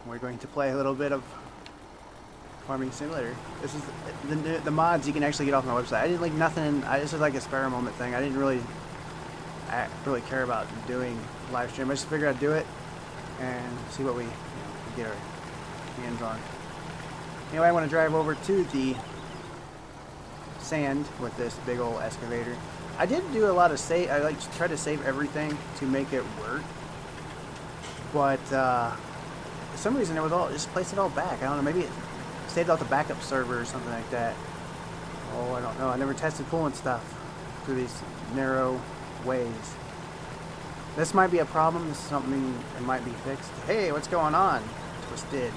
we're going to play a little bit of Farming Simulator. This is the mods you can actually get off my website. I didn't like nothing. This is like a spare moment thing. I didn't really care about doing live stream. I just figured I'd do it and see what we get our hands on. Anyway, I want to drive over to the sand with this big old excavator. I did do a lot of save. I like to try to save everything to make it work, but for some reason it was all just placed it all back. I don't know. Maybe it saved out the backup server or something like that. Oh, I don't know. I never tested pulling stuff through these narrow ways. This might be a problem. This is something that might be fixed. Hey, what's going on? Twisted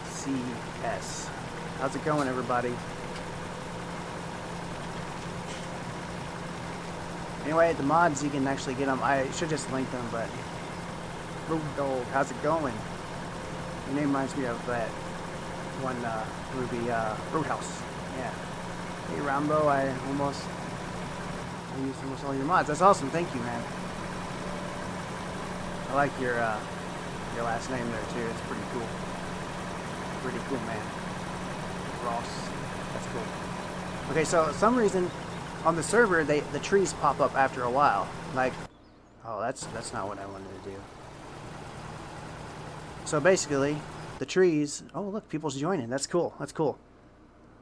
CS. How's it going, everybody? Anyway, the mods, you can actually get them. I should just link them, but... Road Dog, how's it going? Your name reminds me of that one movie, Roadhouse. Yeah. Hey, Rambo, I used almost all your mods. That's awesome. Thank you, man. I like your last name there, too. It's pretty cool. Pretty cool, man. Ross. That's cool. Okay, so for some reason... on the server, the trees pop up after a while. Like, oh, that's not what I wanted to do. So basically, the trees. Oh, look, people's joining. That's cool. That's cool.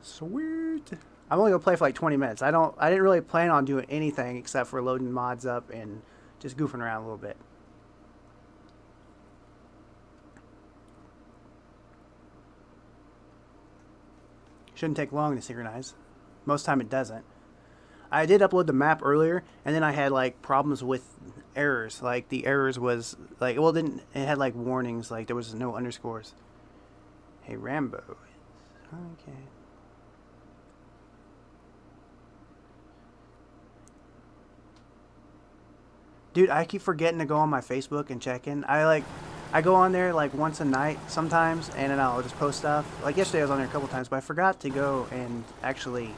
Sweet. I'm only gonna play for like 20 minutes. I didn't really plan on doing anything except for loading mods up and just goofing around a little bit. Shouldn't take long to synchronize. Most time it doesn't. I did upload the map earlier, and then I had like problems with errors. Like the errors was like, well, it had like warnings, like there was no underscores. Hey, Rambo. Okay. Dude, I keep forgetting to go on my Facebook and check in. I go on there like once a night sometimes, and then I'll just post stuff. Like yesterday I was on there a couple times, but I forgot to go and actually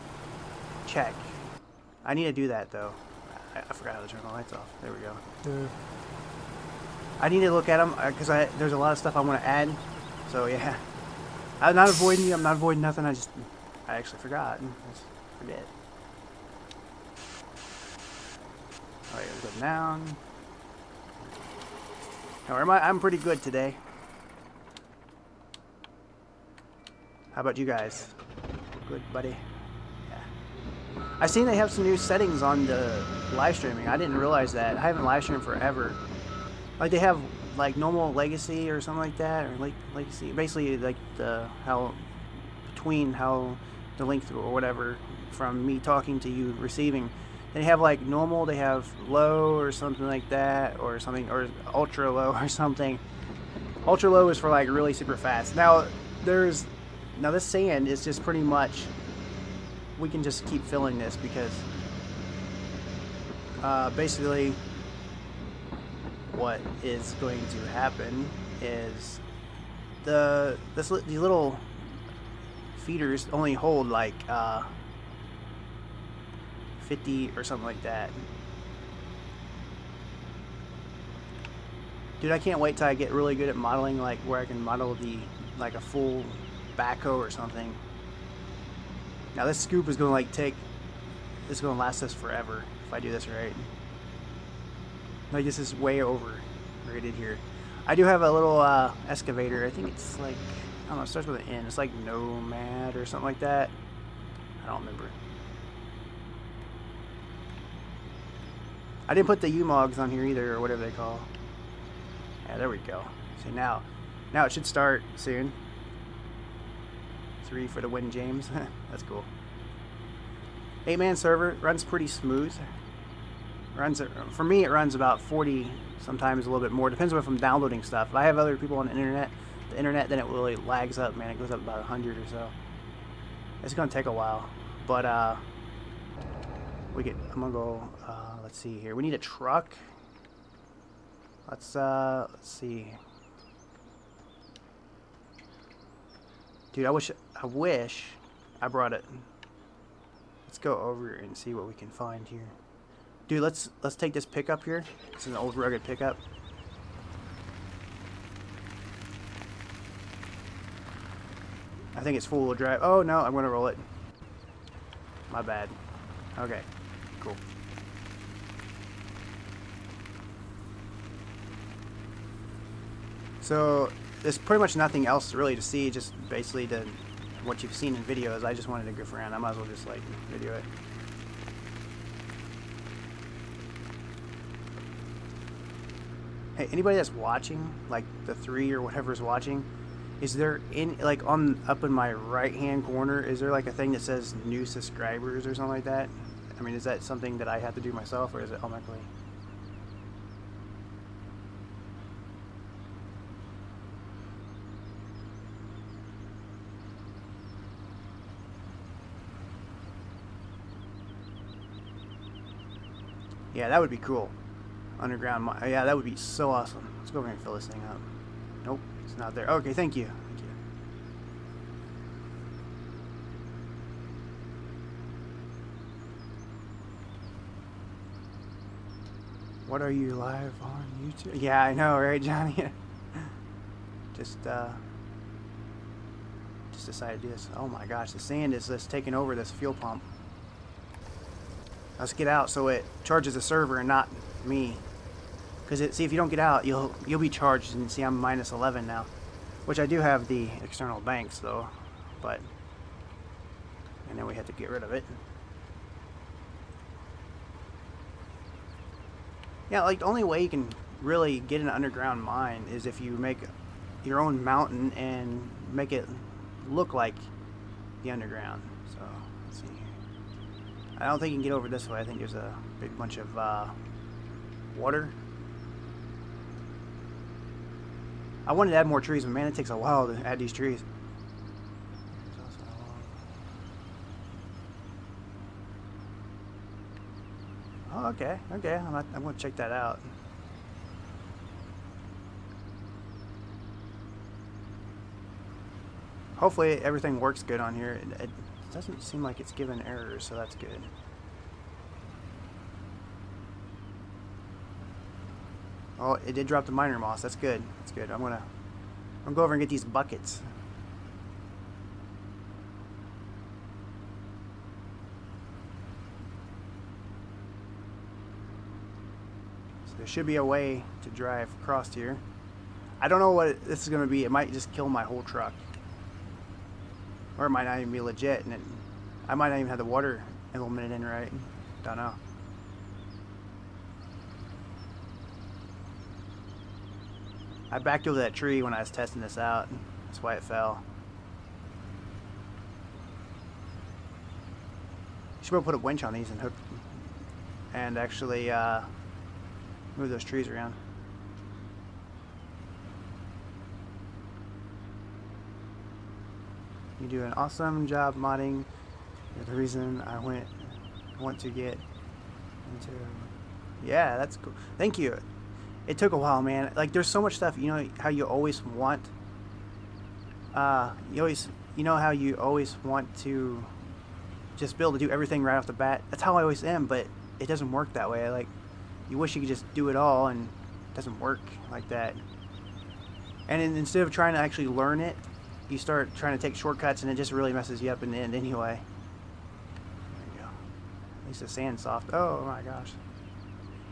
check. I need to do that, though. I forgot how to turn the lights off. There we go. I need to look at them, because there's a lot of stuff I want to add. So, yeah. I'm not avoiding you. I'm not avoiding nothing. I actually forgot. I just forget. Alright, go down. Now, I'm pretty good today. How about you guys? Good, buddy. I seen they have some new settings on the live streaming. I didn't realize that. I haven't live streamed forever. Like they have like normal legacy or something like that, or legacy. Basically like the length or whatever from me talking to you receiving. They have like normal. They have low or something like that, or something, or ultra low or something. Ultra low is for like really super fast. Now this sand is just pretty much. We can just keep filling this because basically what is going to happen is these little feeders only hold like 50 or something like that. Dude, I can't wait till I get really good at modeling, like where I can model like a full backhoe or something. Now this scoop is going to this is going to last us forever if I do this right. Like this is way overrated here. I do have a little excavator. I think it's like, I don't know, it starts with an N. It's like Nomad or something like that. I don't remember. I didn't put the U-Mogs on here either, or whatever they call. Yeah, there we go. See, now it should start soon. 3 for the win, James. That's cool. 8-man server, runs pretty smooth. For me, it runs about 40, sometimes a little bit more. Depends on if I'm downloading stuff. If I have other people on the internet, then it really lags up, man. It goes up about 100 or so. It's gonna take a while, but I'm gonna go. Let's see here. We need a truck. Let's see. Dude, I wish I brought it. Let's go over and see what we can find here. Dude, let's take this pickup here. This is an old rugged pickup. I think it's full wheel drive. Oh no, I'm gonna roll it. My bad. Okay, cool. So there's pretty much nothing else really to see, just basically what you've seen in videos. I just wanted to goof around. I might as well just like video it. Hey, anybody that's watching, like the 3 or whatever's watching, is there in like up in my right hand corner, is there like a thing that says new subscribers or something like that? I mean, is that something that I have to do myself, or is it automatically? Yeah, that would be cool. Underground mine. Yeah, that would be so awesome. Let's go over here and fill this thing up. Nope, it's not there. Okay, thank you. Thank you. What are you live on YouTube? Yeah, I know, right, Johnny? just decided to do this. Oh my gosh, the sand is just taking over this fuel pump. Let's get out so it charges the server and not me. Because see, if you don't get out, you'll be charged. And see, I'm minus 11 now, which I do have the external banks though, but and then we have to get rid of it. Yeah, like the only way you can really get an underground mine is if you make your own mountain and make it look like the underground. So let's see here. I don't think you can get over this way. I think there's a big bunch of water. I wanted to add more trees, but man, it takes a while to add these trees. Oh, okay, okay. I'm going to check that out. Hopefully everything works good on here. It doesn't seem like it's giving errors, so that's good. Oh, it did drop the miner moss. That's good. That's good. I'm gonna go over and get these buckets. So there should be a way to drive across here. I don't know what this is gonna be. It might just kill my whole truck, or it might not even be legit, and I might not even have the water implemented in right. Don't know. I backed over that tree when I was testing this out. That's why it fell. Should be able to put a winch on these and hook and actually move those trees around. You do an awesome job modding. You're the reason I want to get into. Yeah, that's cool. Thank you. It took a while, man. Like, there's so much stuff. You know how you always want. You know how you always want to just be able to do everything right off the bat. That's how I always am, but it doesn't work that way. Like, you wish you could just do it all, and it doesn't work like that. And instead of trying to actually learn it, you start trying to take shortcuts, and it just really messes you up in the end anyway. There you go. At least the sand's soft. Oh my gosh.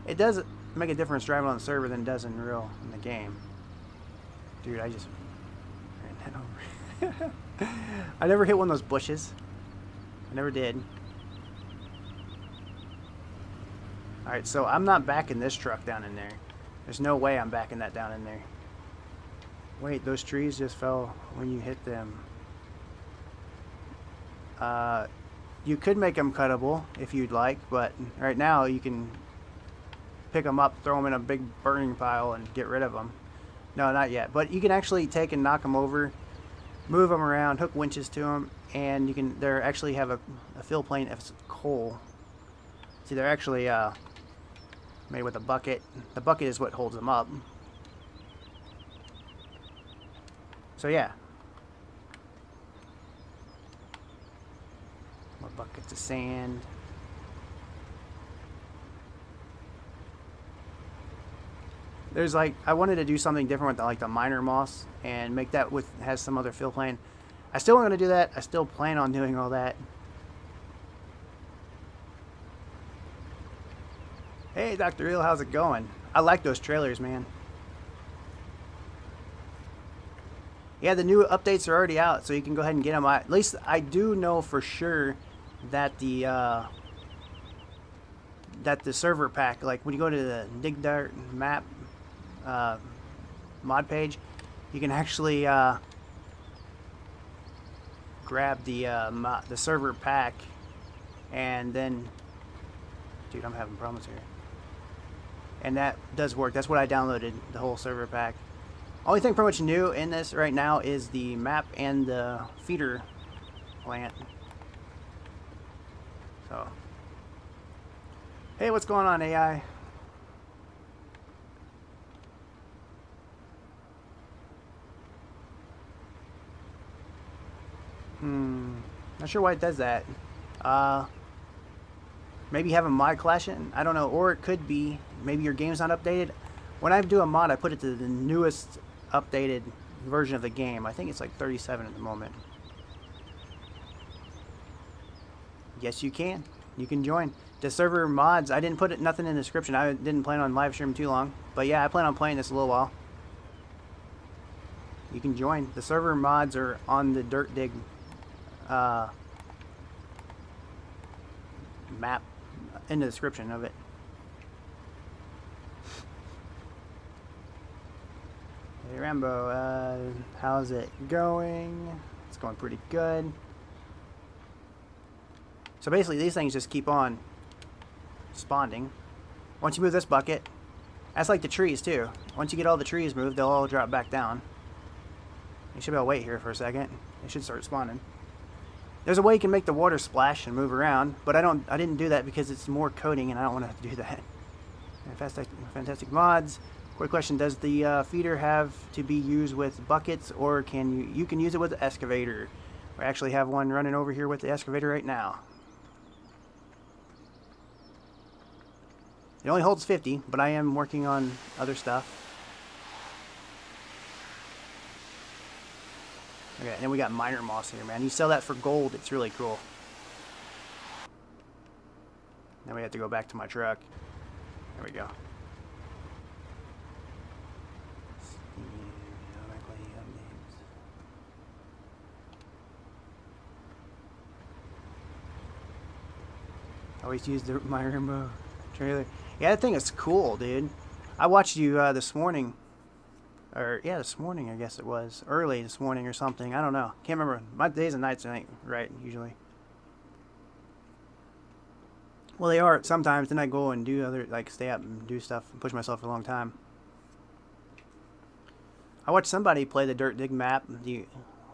It does make a difference driving on the server than it does in the game. Dude, I just ran that over. I never hit one of those bushes. I never did. Alright, so I'm not backing this truck down in there. There's no way I'm backing that down in there. Wait, those trees just fell when you hit them. You could make them cuttable if you'd like, but right now you can pick them up, throw them in a big burning pile, and get rid of them. No, not yet. But you can actually take and knock them over, move them around, hook winches to them, and you can. They actually have a fill plane if it's coal. See, they're actually made with a bucket. The bucket is what holds them up. So yeah. More buckets of sand. There's like, I wanted to do something different with like the miner moss and make that has some other fill plane. I still want to do that. I still plan on doing all that. Hey, Dr. Eel, how's it going? I like those trailers, man. Yeah, the new updates are already out, so you can go ahead and get them. At least I do know for sure that the server pack, like when you go to the Dig Dart map mod page, you can actually grab the server pack, and then, dude, I'm having problems here. And that does work. That's what I downloaded, the whole server pack. Only thing pretty much new in this right now is the map and the feeder plant. So, hey, what's going on, AI? Not sure why it does that. Maybe have a mod clashing. I don't know. Or it could be maybe your game's not updated. When I do a mod, I put it to the newest updated version of the game. I think it's like 37 at the moment. Yes, you can. You can join. The server mods, I didn't put nothing in the description. I didn't plan on live streaming too long. But yeah, I plan on playing this a little while. You can join. The server mods are on the Dirt Dig map in the description of it. Hey Rambo, how's it going? It's going pretty good. So basically these things just keep on spawning. Once you move this bucket, that's like the trees too. Once you get all the trees moved, they'll all drop back down. You should be able to wait here for a second. They should start spawning. There's a way you can make the water splash and move around, but I didn't do that because it's more coding and I don't want to do that. Fantastic mods. Quick question, does the feeder have to be used with buckets, or can you can use it with the excavator? We actually have one running over here with the excavator right now. It only holds 50, but I am working on other stuff. Okay, and then we got miner moss here, man. You sell that for gold, it's really cool. Now we have to go back to my truck. There we go. Always use my Rambo trailer. Yeah, that thing is cool, dude. I watched you this morning. Or, yeah, this morning, I guess it was. Early this morning or something. I don't know. Can't remember. My days and nights ain't right, usually. Well, they are sometimes. Then I go and do other, like, stay up and do stuff and push myself for a long time. I watched somebody play the Dirt Dig map, the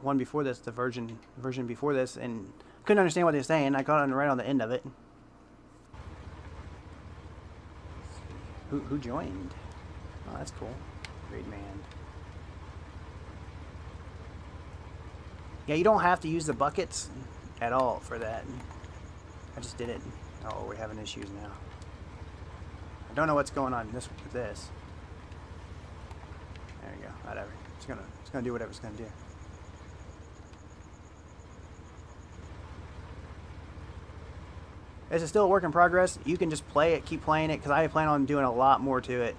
one before this, the version before this, and couldn't understand what they were saying. I got on right on the end of it. Who joined? Oh, that's cool. Great man. Yeah, you don't have to use the buckets at all for that. I just did it. Oh, we're having issues now. I don't know what's going on with this. There you go. Whatever. It's gonna do whatever it's gonna do. This is still a work in progress. You can just play it, keep playing it, because I plan on doing a lot more to it.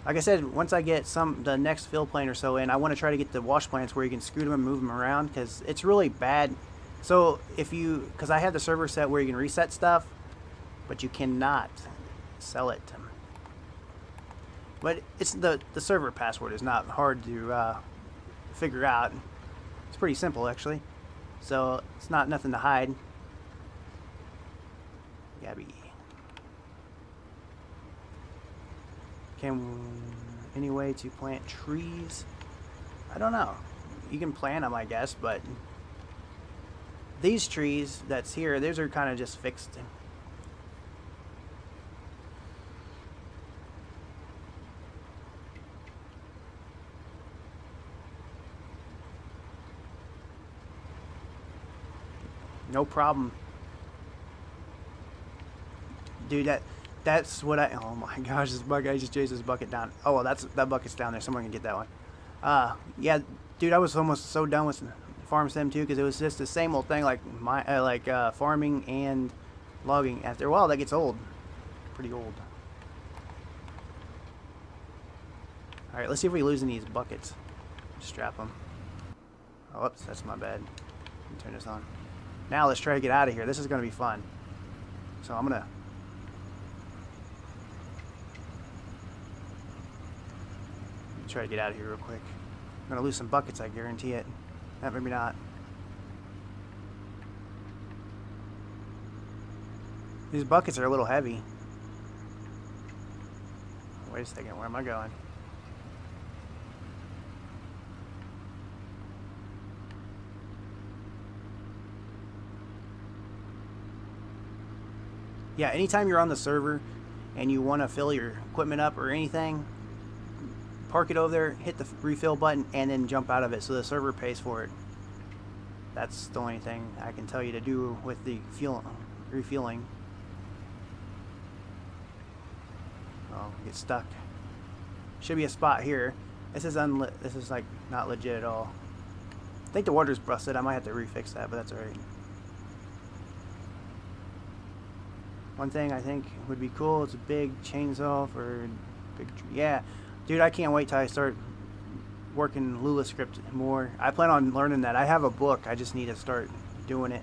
Like I said, once I get the next fill plane or so in, I want to try to get the wash plants where you can scoot them and move them around, because it's really bad. So because I have the server set where you can reset stuff, but you cannot sell it. But it's the server password is not hard to figure out. It's pretty simple actually, so it's not nothing to hide. Gabby. Any way to plant trees? I don't know. You can plant them, I guess, but these trees that's here, those are kind of just fixed. No problem. Dude, that's what oh my gosh, this bucket, I just chased this bucket down. Oh, well, that bucket's down there. Someone can get that one. Yeah, dude, I was almost so done with farm sim too, because it was just the same old thing, like farming and logging. After a while, that gets old, pretty old. All right, let's see if we lose any of these buckets. Strap them. Oh, oops, that's my bad. Let me turn this on. Now let's try to get out of here. This is going to be fun. So I'm going to... try to get out of here real quick. I'm going to lose some buckets, I guarantee it. Maybe not. These buckets are a little heavy. Wait a second, where am I going? Yeah, anytime you're on the server and you want to fill your equipment up or anything, park it over there, hit the refill button, and then jump out of it so the server pays for it. That's the only thing I can tell you to do with the refueling. Oh, get stuck. Should be a spot here. This is like not legit at all. I think the water's busted. I might have to refix that, but that's alright. One thing I think would be cool is a big chainsaw for big tree. Yeah, dude, I can't wait till I start working Lula script more. I plan on learning that. I have a book. I just need to start doing it.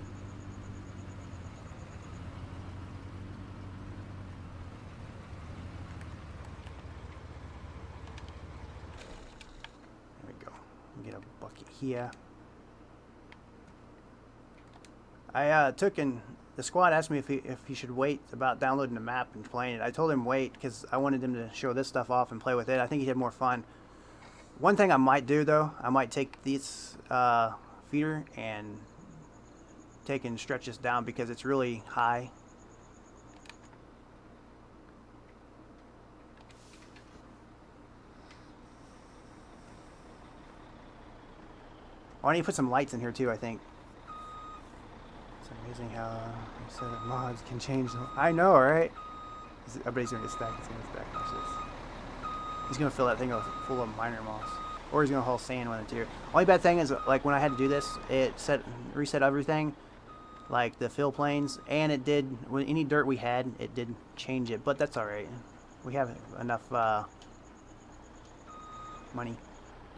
There we go. Get a bucket here. I took in. The squad asked me if he should wait about downloading the map and playing it. I told him wait because I wanted him to show this stuff off and play with it. I think he'd have more fun. One thing I might do though, I might take this feeder and take and stretch this down because it's really high. Oh, I need to put some lights in here too, I think. It's amazing how you said that mods can change them. I know, right? Everybody's gonna get stacked. It's gonna get stacked. Watch this. He's gonna fill that thing full of miner moss, or he's gonna haul sand with it too. Only bad thing is, like when I had to do this, it reset everything, like the fill planes, and it did. With any dirt we had, it did change it, but that's all right. We have enough money.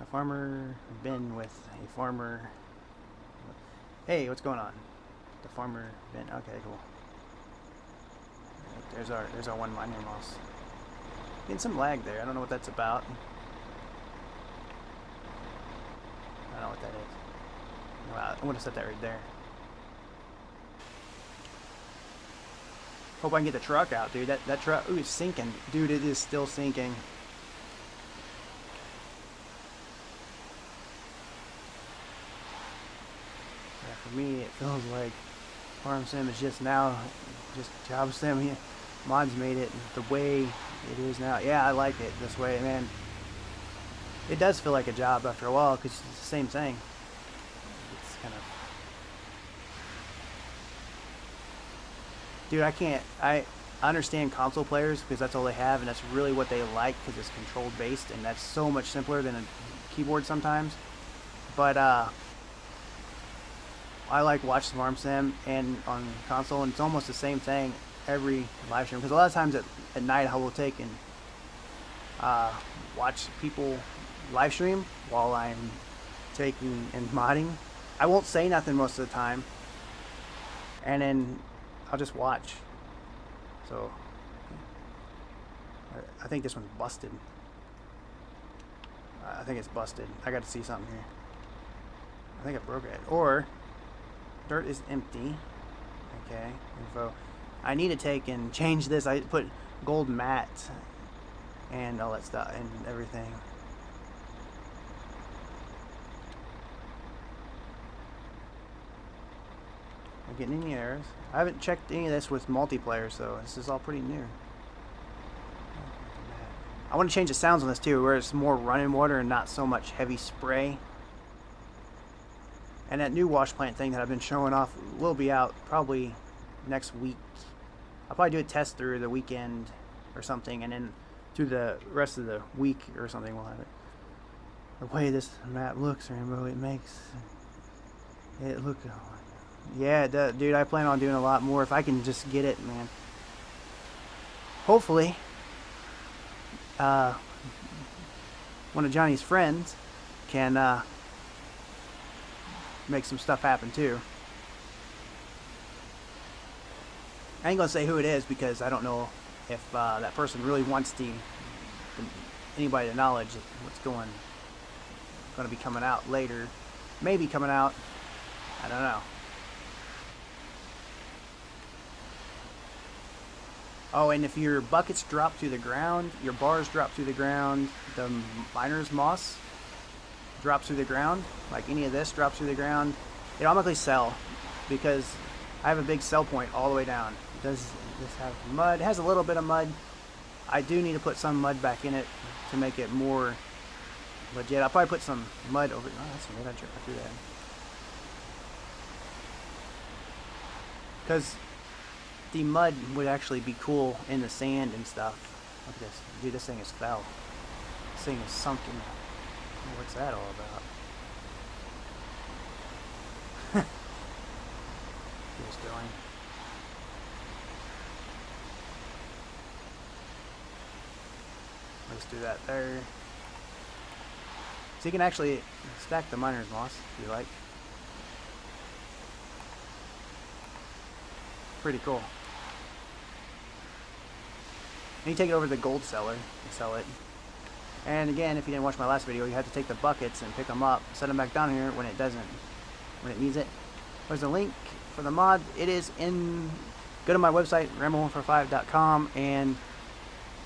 A farmer been with a farmer. Hey, what's going on? The farmer been okay, cool. Right, there's our one miner moss. Getting some lag there. I don't know what that's about. I don't know what that is. Wow, I'm gonna set that right there. Hope I can get the truck out, dude. That truck, ooh, it's sinking, dude. It is still sinking. For me, it feels like Farm Sim is just Job Sim. Mods made it the way it is now. Yeah, I like it this way, man. It does feel like a job after a while because it's the same thing. It's kind of... Dude, I understand console players because that's all they have, and that's really what they like because it's controlled based, and that's so much simpler than a keyboard sometimes. But, I like watch Farm Sim and on console, and it's almost the same thing every live stream. Because a lot of times at night I will take and watch people live stream while I'm taking and modding. I won't say nothing most of the time, and then I'll just watch. So I think this one's busted. I think it's busted. I got to see something here. I think I broke it. Or dirt is empty. Okay, info. I need to take and change this. I put gold matte and all that stuff and everything. Am I getting any errors? I haven't checked any of this with multiplayer, so this is all pretty new. I want to change the sounds on this too, where it's more running water and not so much heavy spray. And that new wash plant thing that I've been showing off will be out probably next week. I'll probably do a test through the weekend or something, and then through the rest of the week or something we'll have it. The way this map looks, Rainbow, it makes It look. Yeah, it does, dude. I plan on doing a lot more if I can just get it, man. Hopefully, uh, one of Johnny's friends can make some stuff happen too. I ain't gonna say who it is because I don't know if that person really wants anybody to knowledge what's going to be coming out later. Maybe coming out. I don't know. Oh, and if your buckets drop to the ground, your bars drop to the ground, the miner's moss drops to the ground, like any of this drops to the ground, it automatically sell because I have a big sell point all the way down. Does this have mud? It has a little bit of mud. I do need to put some mud back in it to make it more legit. I'll probably put some mud over. Oh, that's weird. I threw that. Because the mud would actually be cool in the sand and stuff. Look at this. Dude, this thing is foul. This thing is sunken. What's that all about? What's doing? Let's do that there. So you can actually stack the miner's moss if you like. Pretty cool. And you take it over to the gold seller and sell it. And again, if you didn't watch my last video, you have to take the buckets and pick them up, set them back down here when it needs it. There's a link for the mod. It is in. Go to my website, rambo145.com, and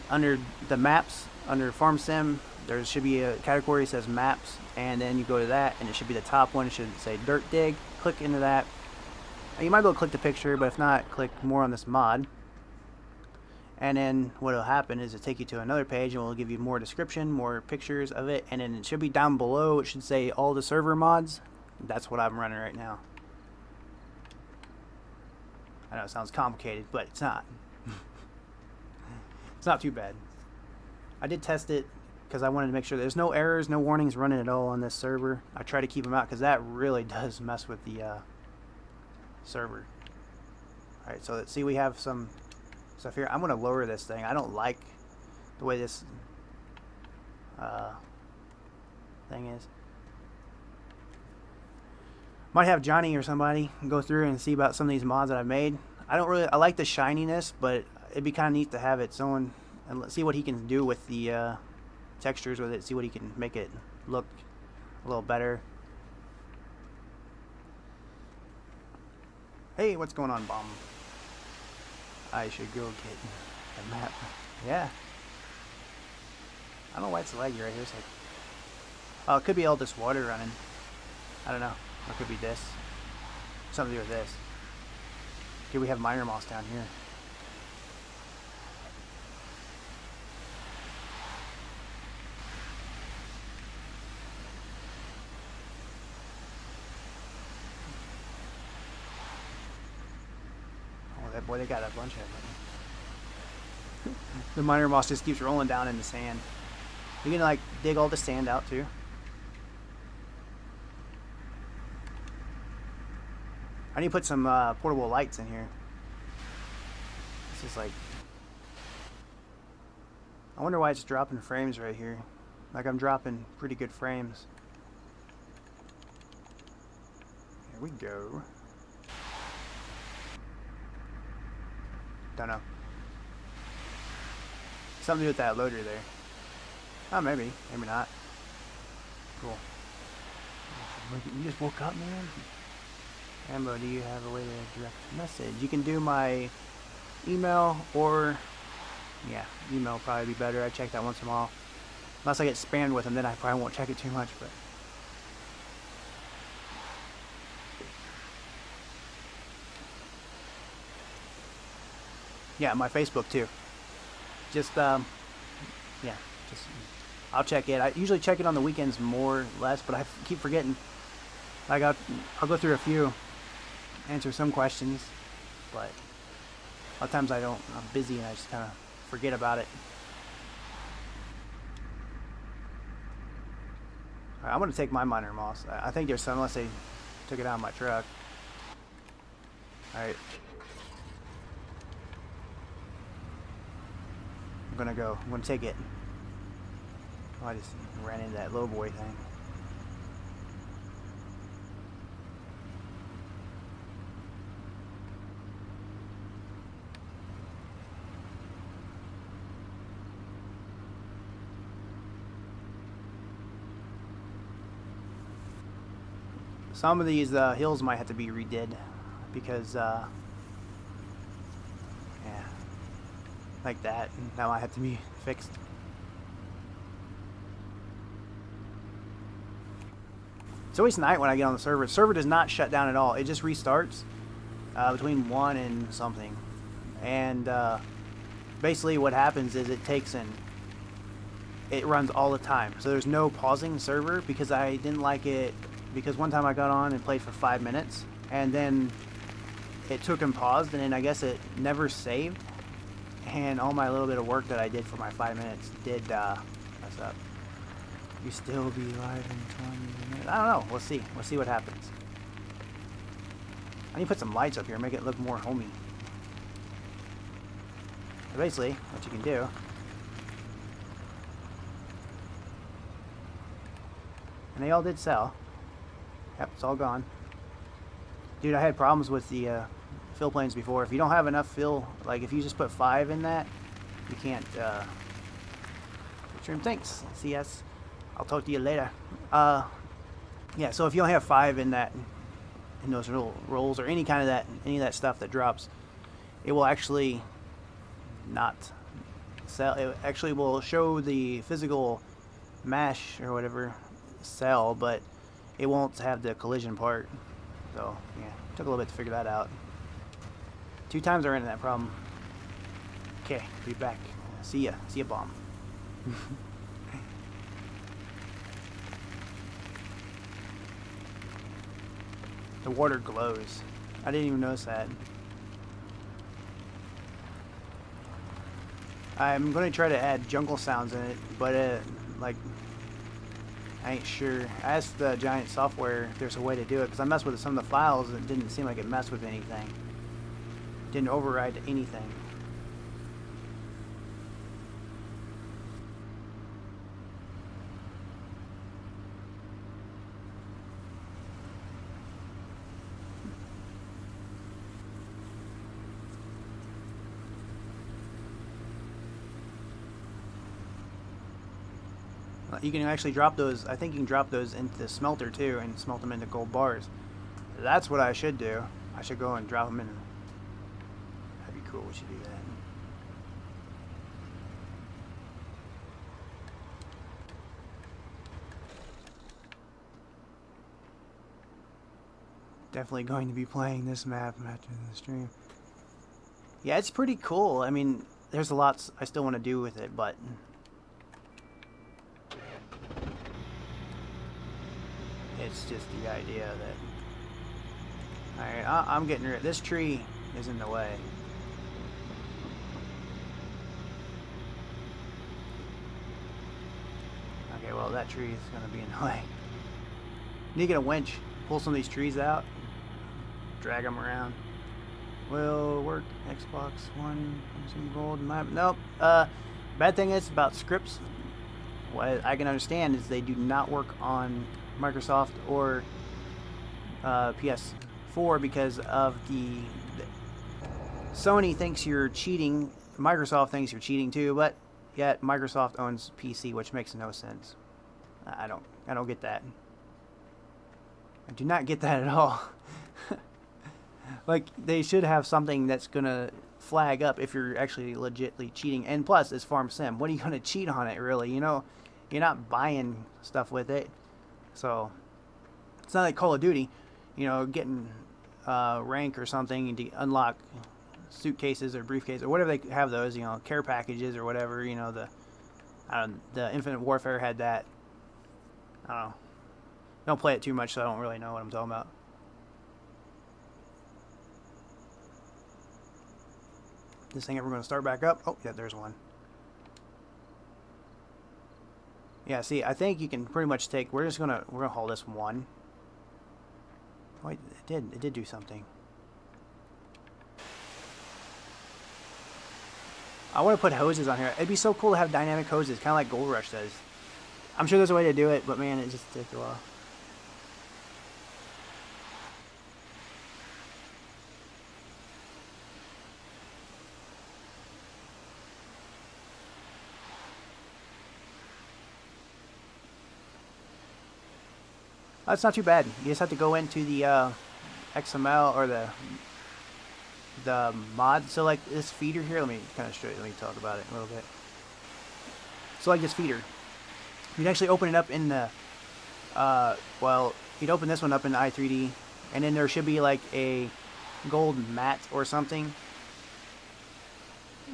under the maps, under Farm Sim, there should be a category that says maps, and then you go to that, and it should be the top one. It should say dirt dig. Click into that. You might be able to click the picture, but if not, click more on this mod. And then what will happen is it'll take you to another page, and we'll give you more description, more pictures of it, and then it should be down below. It should say all the server mods. That's what I'm running right now. I know it sounds complicated, but it's not. It's not too bad. I did test it because I wanted to make sure there's no errors, no warnings running at all on this server. I try to keep them out because that really does mess with the server. Alright, so let's see, we have some stuff here. I'm going to lower this thing. I don't like the way this thing is. Might have Johnny or somebody go through and see about some of these mods that I've made. I like the shininess, but it'd be kind of neat to have its own, and let's see what he can do with the textures with it, see what he can make it look a little better. Hey, what's going on, Bomb? I should go get a map. Yeah. I don't know why it's laggy right here. It's like, oh, it could be all this water running. I don't know. Or it could be this. Something to do with this. Okay, we have miner moss down here. Oh, that boy, they got a bunch of them. The miner moss just keeps rolling down in the sand. You can like dig all the sand out too. I need to put some portable lights in here. This is like, I wonder why it's dropping frames right here. Like I'm dropping pretty good frames. Here we go. Don't know. Something to do with that loader there. Oh, maybe. Maybe not. Cool. You just woke up, man? Ambo, do you have a way to direct message? You can do my email or, yeah, email will probably be better. I check that once in a while. Unless I get spammed with them, then I probably won't check it too much, but. Yeah, my Facebook too. Just, yeah, just, I'll check it. I usually check it on the weekends more or less, but I keep forgetting. Like, I'll go through a few, answer some questions, but a lot of times I don't, I'm busy and I just kind of forget about it. Alright, I'm going to take my miner moss. I think there's some, unless they took it out of my truck. Alright. I'm gonna go. I'm gonna take it. Oh, I just ran into that low boy thing. Some of these hills might have to be redid because, yeah, like that. That might have to be fixed. It's always night when I get on the server. The server does not shut down at all. It just restarts between 1 and something. And basically what happens is it runs all the time. So there's no pausing the server because I didn't like it. Because one time I got on and played for 5 minutes, and then it took and paused, and then I guess it never saved, and all my little bit of work that I did for my 5 minutes did mess up. You still be live in 20 minutes? I don't know. We'll see. We'll see what happens. I need to put some lights up here, make it look more homey. So basically, what you can do. And they all did sell. Yep, it's all gone. Dude, I had problems with the fill planes before. If you don't have enough fill, like if you just put 5 in that, you can't trim. Thanks, CS. I'll talk to you later. Yeah, so if you only have 5 in that, in those little rolls or any kind of that, any of that stuff that drops, it will actually not sell. It actually will show the physical mash or whatever sell, but it won't have the collision part. So yeah, took a little bit to figure that out. 2 times I ran into that problem. Okay, be back. See ya. See ya, bomb. The water glows. I didn't even notice that. I'm going to try to add jungle sounds in it, but like, I ain't sure. I asked the Giant Software if there's a way to do it, because I messed with some of the files and it didn't seem like it messed with anything. Didn't override anything. You can actually drop those. I think you can drop those into the smelter too and smelt them into gold bars. That's what I should do. I should go and drop them in. That'd be cool. We should do that. Definitely going to be playing this map after the stream. Yeah, it's pretty cool. I mean, there's a lot I still want to do with it, but it's just the idea that... Alright, I'm getting rid... This tree is in the way. Okay, well, that tree is going to be in the way. Need to get a winch. Pull some of these trees out. Drag them around. Will work. Xbox One. Some gold map. Nope. Bad thing is about scripts. What I can understand is they do not work on Microsoft or PS4 because of the Sony thinks you're cheating. Microsoft thinks you're cheating too, but yet Microsoft owns PC, which makes no sense. I don't get that. I do not get that at all. Like, they should have something that's gonna flag up if you're actually legitly cheating. And plus, it's Farm Sim. What are you gonna cheat on it, really? You know, you're not buying stuff with it. So, it's not like Call of Duty, you know, getting rank or something to unlock suitcases or briefcases or whatever they have those, you know, care packages or whatever, you know, the Infinite Warfare had that. I don't know. Don't play it too much, so I don't really know what I'm talking about. This thing ever going to start back up? Oh, yeah, there's one. Yeah, see, I think you can pretty much take... We're gonna haul this one. Wait, it did. It did do something. I want to put hoses on here. It'd be so cool to have dynamic hoses, kind of like Gold Rush does. I'm sure there's a way to do it, but man, it just takes a while. That's not too bad. You just have to go into the XML or the mod. So like this feeder here, let me kind of show you. Let me talk about it a little bit. So like this feeder, you'd actually open it up in the well, you'd open this one up in i3D, and then there should be like a gold mat or something.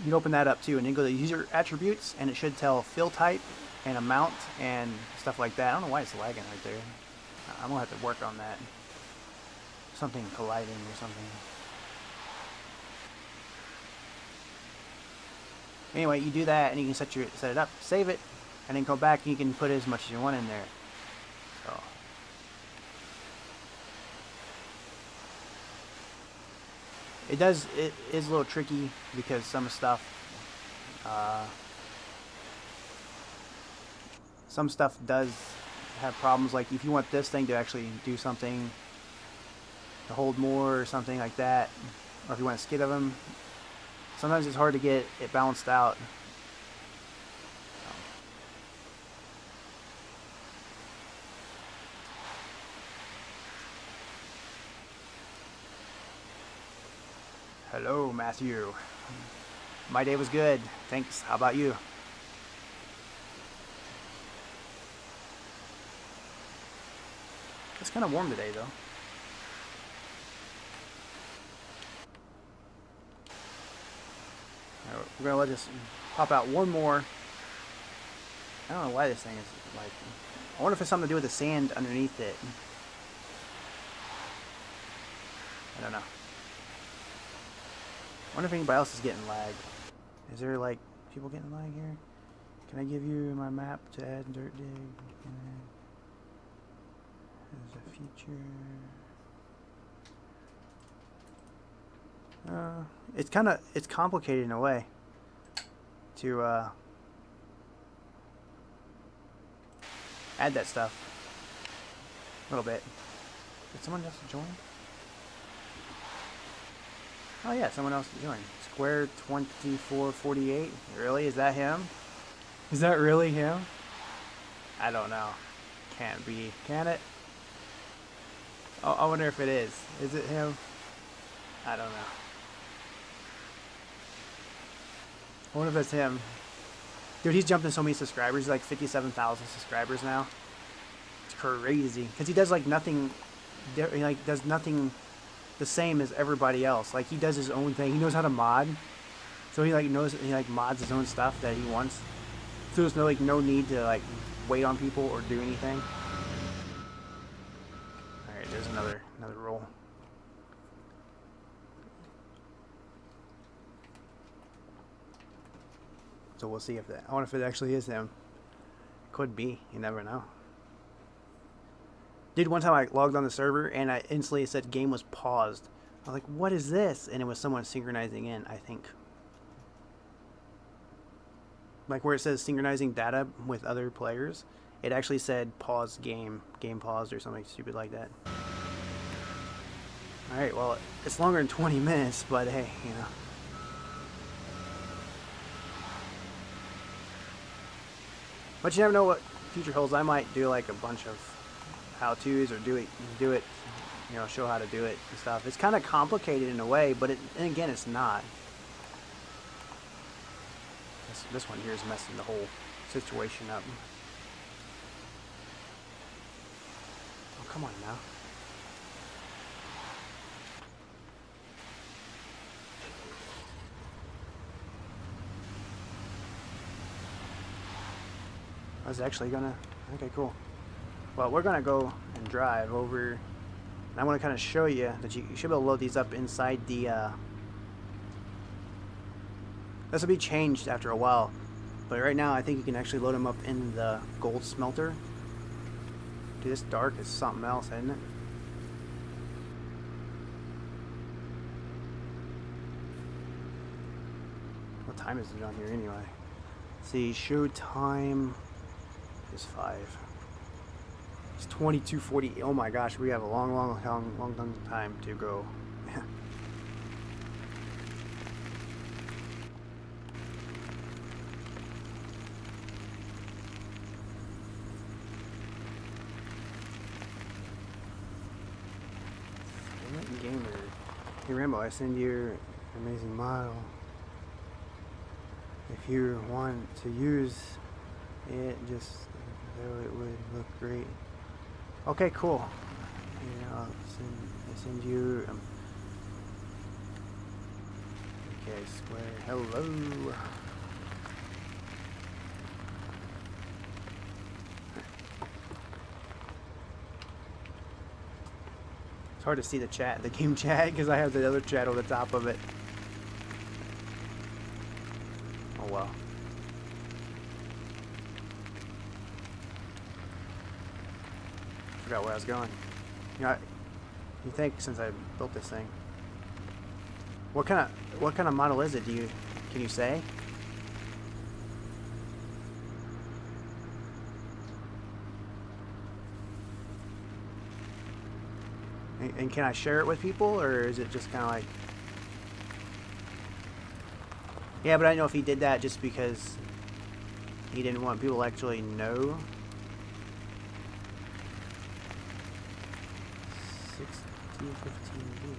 You'd open that up too, and then go to user attributes, and it should tell fill type and amount and stuff like that. I don't know why it's lagging right there. I'm gonna have to work on that. Something colliding or something. Anyway, you do that, and you can set it up, save it, and then go back, and you can put as much as you want in there. So it is a little tricky because some stuff does have problems. Like if you want this thing to actually do something, to hold more or something like that, or if you want a skid of them, sometimes it's hard to get it balanced out. Hello, Matthew. My day was good. Thanks. How about you? It's kind of warm today, though. Right, we're gonna let this pop out one more. I don't know why this thing is like. I wonder if it's something to do with the sand underneath it. I don't know. I wonder if anybody else is getting lag. Is there like people getting lag here? Can I give you my map to add dirt dig? There's a feature. It's complicated in a way to add that stuff a little bit. Did someone else join? Oh yeah, someone else joined. Square 2448. Really? Is that him? Is that really him? I don't know. Can't be. Can it? Oh, I wonder if it is. Is it him? I don't know. I wonder if it's him. Dude, he's jumped in so many subscribers. He's like 57,000 subscribers now. It's crazy. Because he does like nothing. He like does nothing the same as everybody else. Like he does his own thing. He knows how to mod. So he like mods his own stuff that he wants. So there's no need to like wait on people or do anything. Alright, there's another roll. So we'll see if that. I wonder if it actually is him. Could be. You never know. Dude, one time I logged on the server and I instantly said game was paused. I was like, what is this? And it was someone synchronizing in, I think. Like where it says synchronizing data with other players, it actually said pause game paused or something stupid like that. Alright, well, it's longer than 20 minutes, but hey, you know. But you never know what future holds. I might do like a bunch of how-tos or do it, you know, show how to do it and stuff. It's kind of complicated in a way, but and again, it's not. This one here is messing the whole situation up. Oh, come on now. I was actually gonna... Okay, cool. Well, we're gonna go and drive over, and I want to kind of show you that you should be able to load these up inside the... This will be changed after a while, but right now I think you can actually load them up in the gold smelter. Dude, this dark is something else, isn't it? What time is it on here anyway? Let's see, show time is 5. It's 22:40. Oh my gosh, we have a long time to go. Gamer. Hey Rambo, I send you an amazing model. If you want to use it, just though it would look great. Okay, cool. Here, I send you. Okay, square. Hello. It's hard to see the chat, the game chat, because I have the other chat on the top of it. Oh well. Forgot where I was going. You know, you think since I built this thing, what kind of model is it? Can you say? And can I share it with people, or is it just kind of like? Yeah, but I know if he did that just because he didn't want people to actually know. 1615.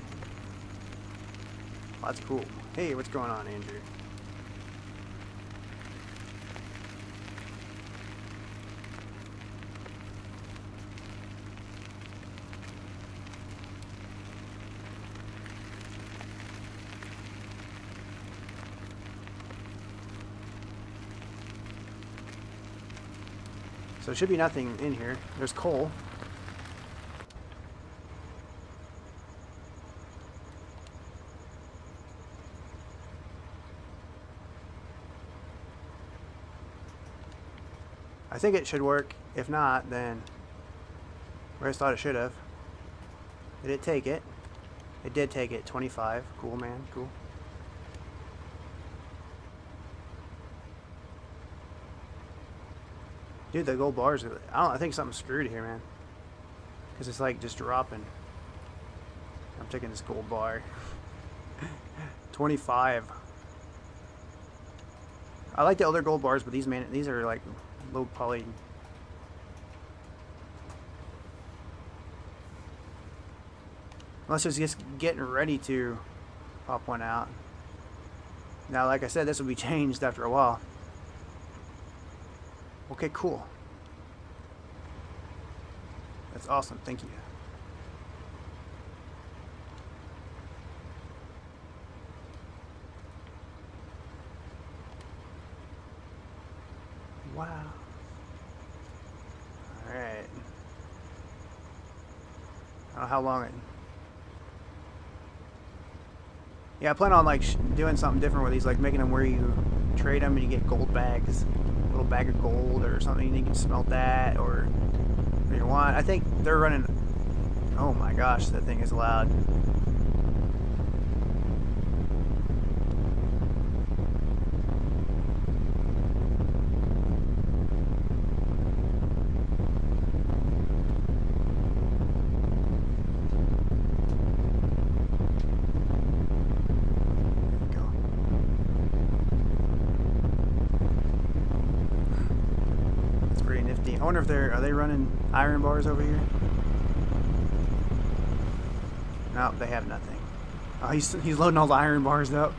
Oh, that's cool. Hey, what's going on, Andrew? So there should be nothing in here. There's coal. I think it should work. If not, then I just thought it should have. Did it take it? It did take it. 25. Cool, man. Cool. Dude, the gold bars are, I think something's screwed here, man. Because it's like just dropping. I'm taking this gold bar. 25. I like the other gold bars, but these are like low poly. Unless it's just getting ready to pop one out. Now, like I said, this will be changed after a while. Okay, cool. That's awesome. Thank you. Wow. Alright. I don't know how long it... Yeah, I plan on like doing something different with these, like making them where you trade them and you get gold bags. A little bag of gold or something, and you can smelt that, or whatever you want. I think they're running... Oh my gosh, that thing is loud. I wonder if are they running iron bars over here? No, they have nothing. Oh, he's loading all the iron bars up.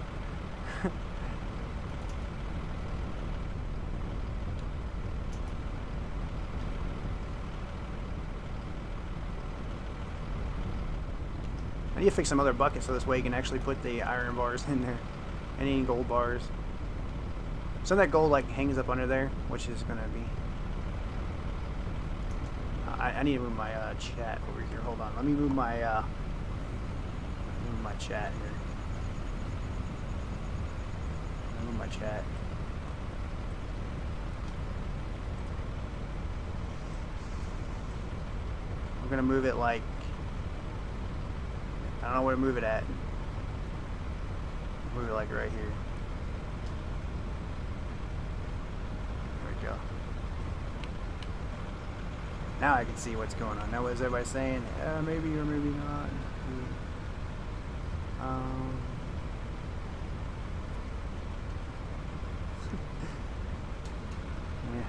I need to fix some other buckets so this way you can actually put the iron bars in there. Any gold bars. Some of that gold like hangs up under there, which is gonna be... I need to move my chat over here. Hold on. Let me move my chat here. Move my chat. I'm gonna move it like... I don't know where to move it at. Move it like right here. we go. Now I can see what's going on. Now what is everybody saying? Maybe or maybe not. Yeah.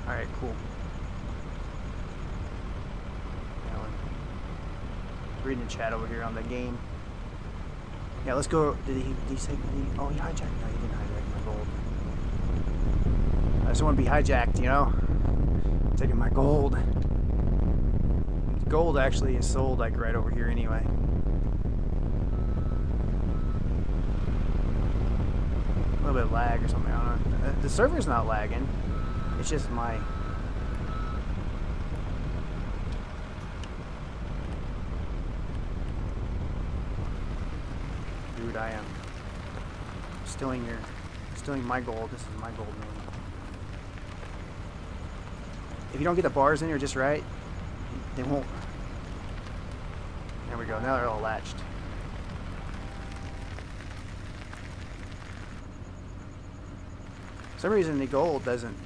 Alright, cool. Reading the chat over here on the game. Yeah, let's go. Did he say? Oh, he hijacked. No, he didn't hijack my gold. I just want to be hijacked, you know? Taking my gold. Gold actually is sold like right over here anyway. A little bit of lag or something. I don't know. The server's not lagging. It's just my. Dude, I am stealing my gold. This is my gold, man. If you don't get the bars in here just right, they won't. There we go. Now they're all latched. For some reason the gold doesn't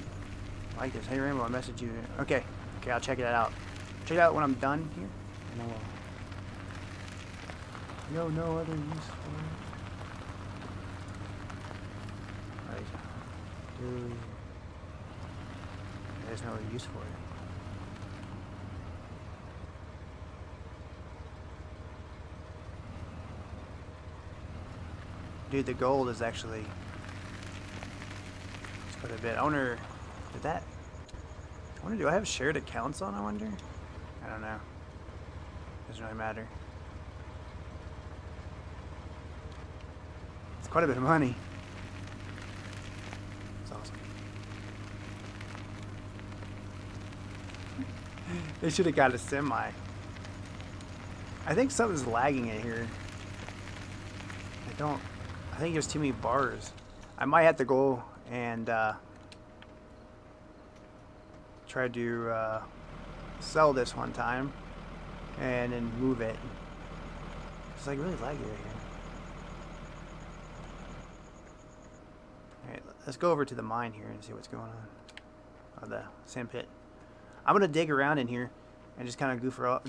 like this. Hey Rainbow, I messaged you. Okay, I'll check it out. Check it out when I'm done here. And I will. No other use for it. Right. Dude. There's no other use for it. Dude, the gold is actually quite a bit. I wonder, do I have shared accounts on, I wonder? I don't know. Doesn't really matter. It's quite a bit of money. It's awesome. They should have got a semi. I think something's lagging in here. I think there's too many bars. I might have to go and try to sell this one time and then move it. It's like really laggy right here. Alright, let's go over to the mine here and see what's going on. Oh, the sand pit. I'm gonna dig around in here and just kind of goof off.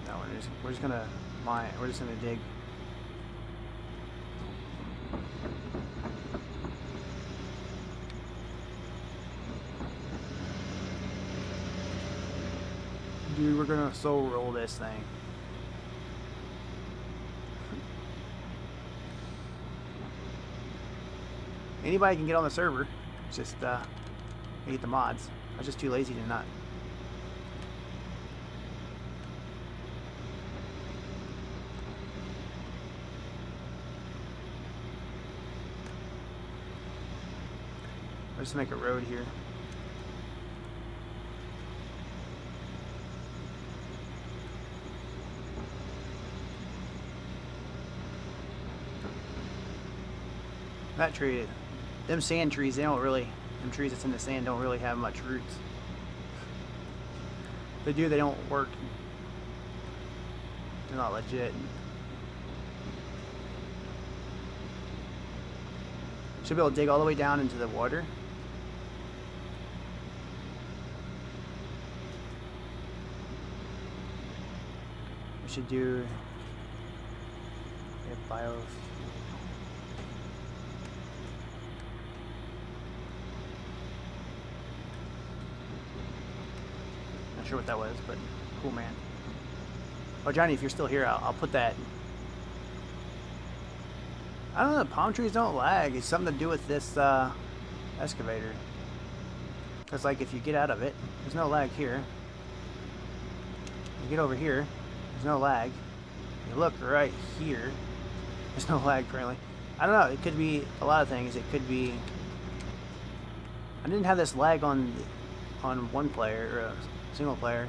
No, we're just gonna mine. We're just gonna dig. Dude, we're gonna soul roll this thing. Anybody can get on the server. It's just get the mods. I was just too lazy to not. Let's just make a road here. That tree, them sand trees, them trees that's in the sand don't really have much roots. If they do, they don't work. They're not legit. Should be able to dig all the way down into the water. We should do biofuel. Not sure what that was, but cool, man. Oh, Johnny, if you're still here, I'll put that. I don't know, the palm trees don't lag. It's something to do with this excavator. Because, like, if you get out of it, there's no lag here. You get over here, there's no lag. You look right here, there's no lag currently. I don't know, it could be a lot of things. It could be... I didn't have this lag on one player, or a single player.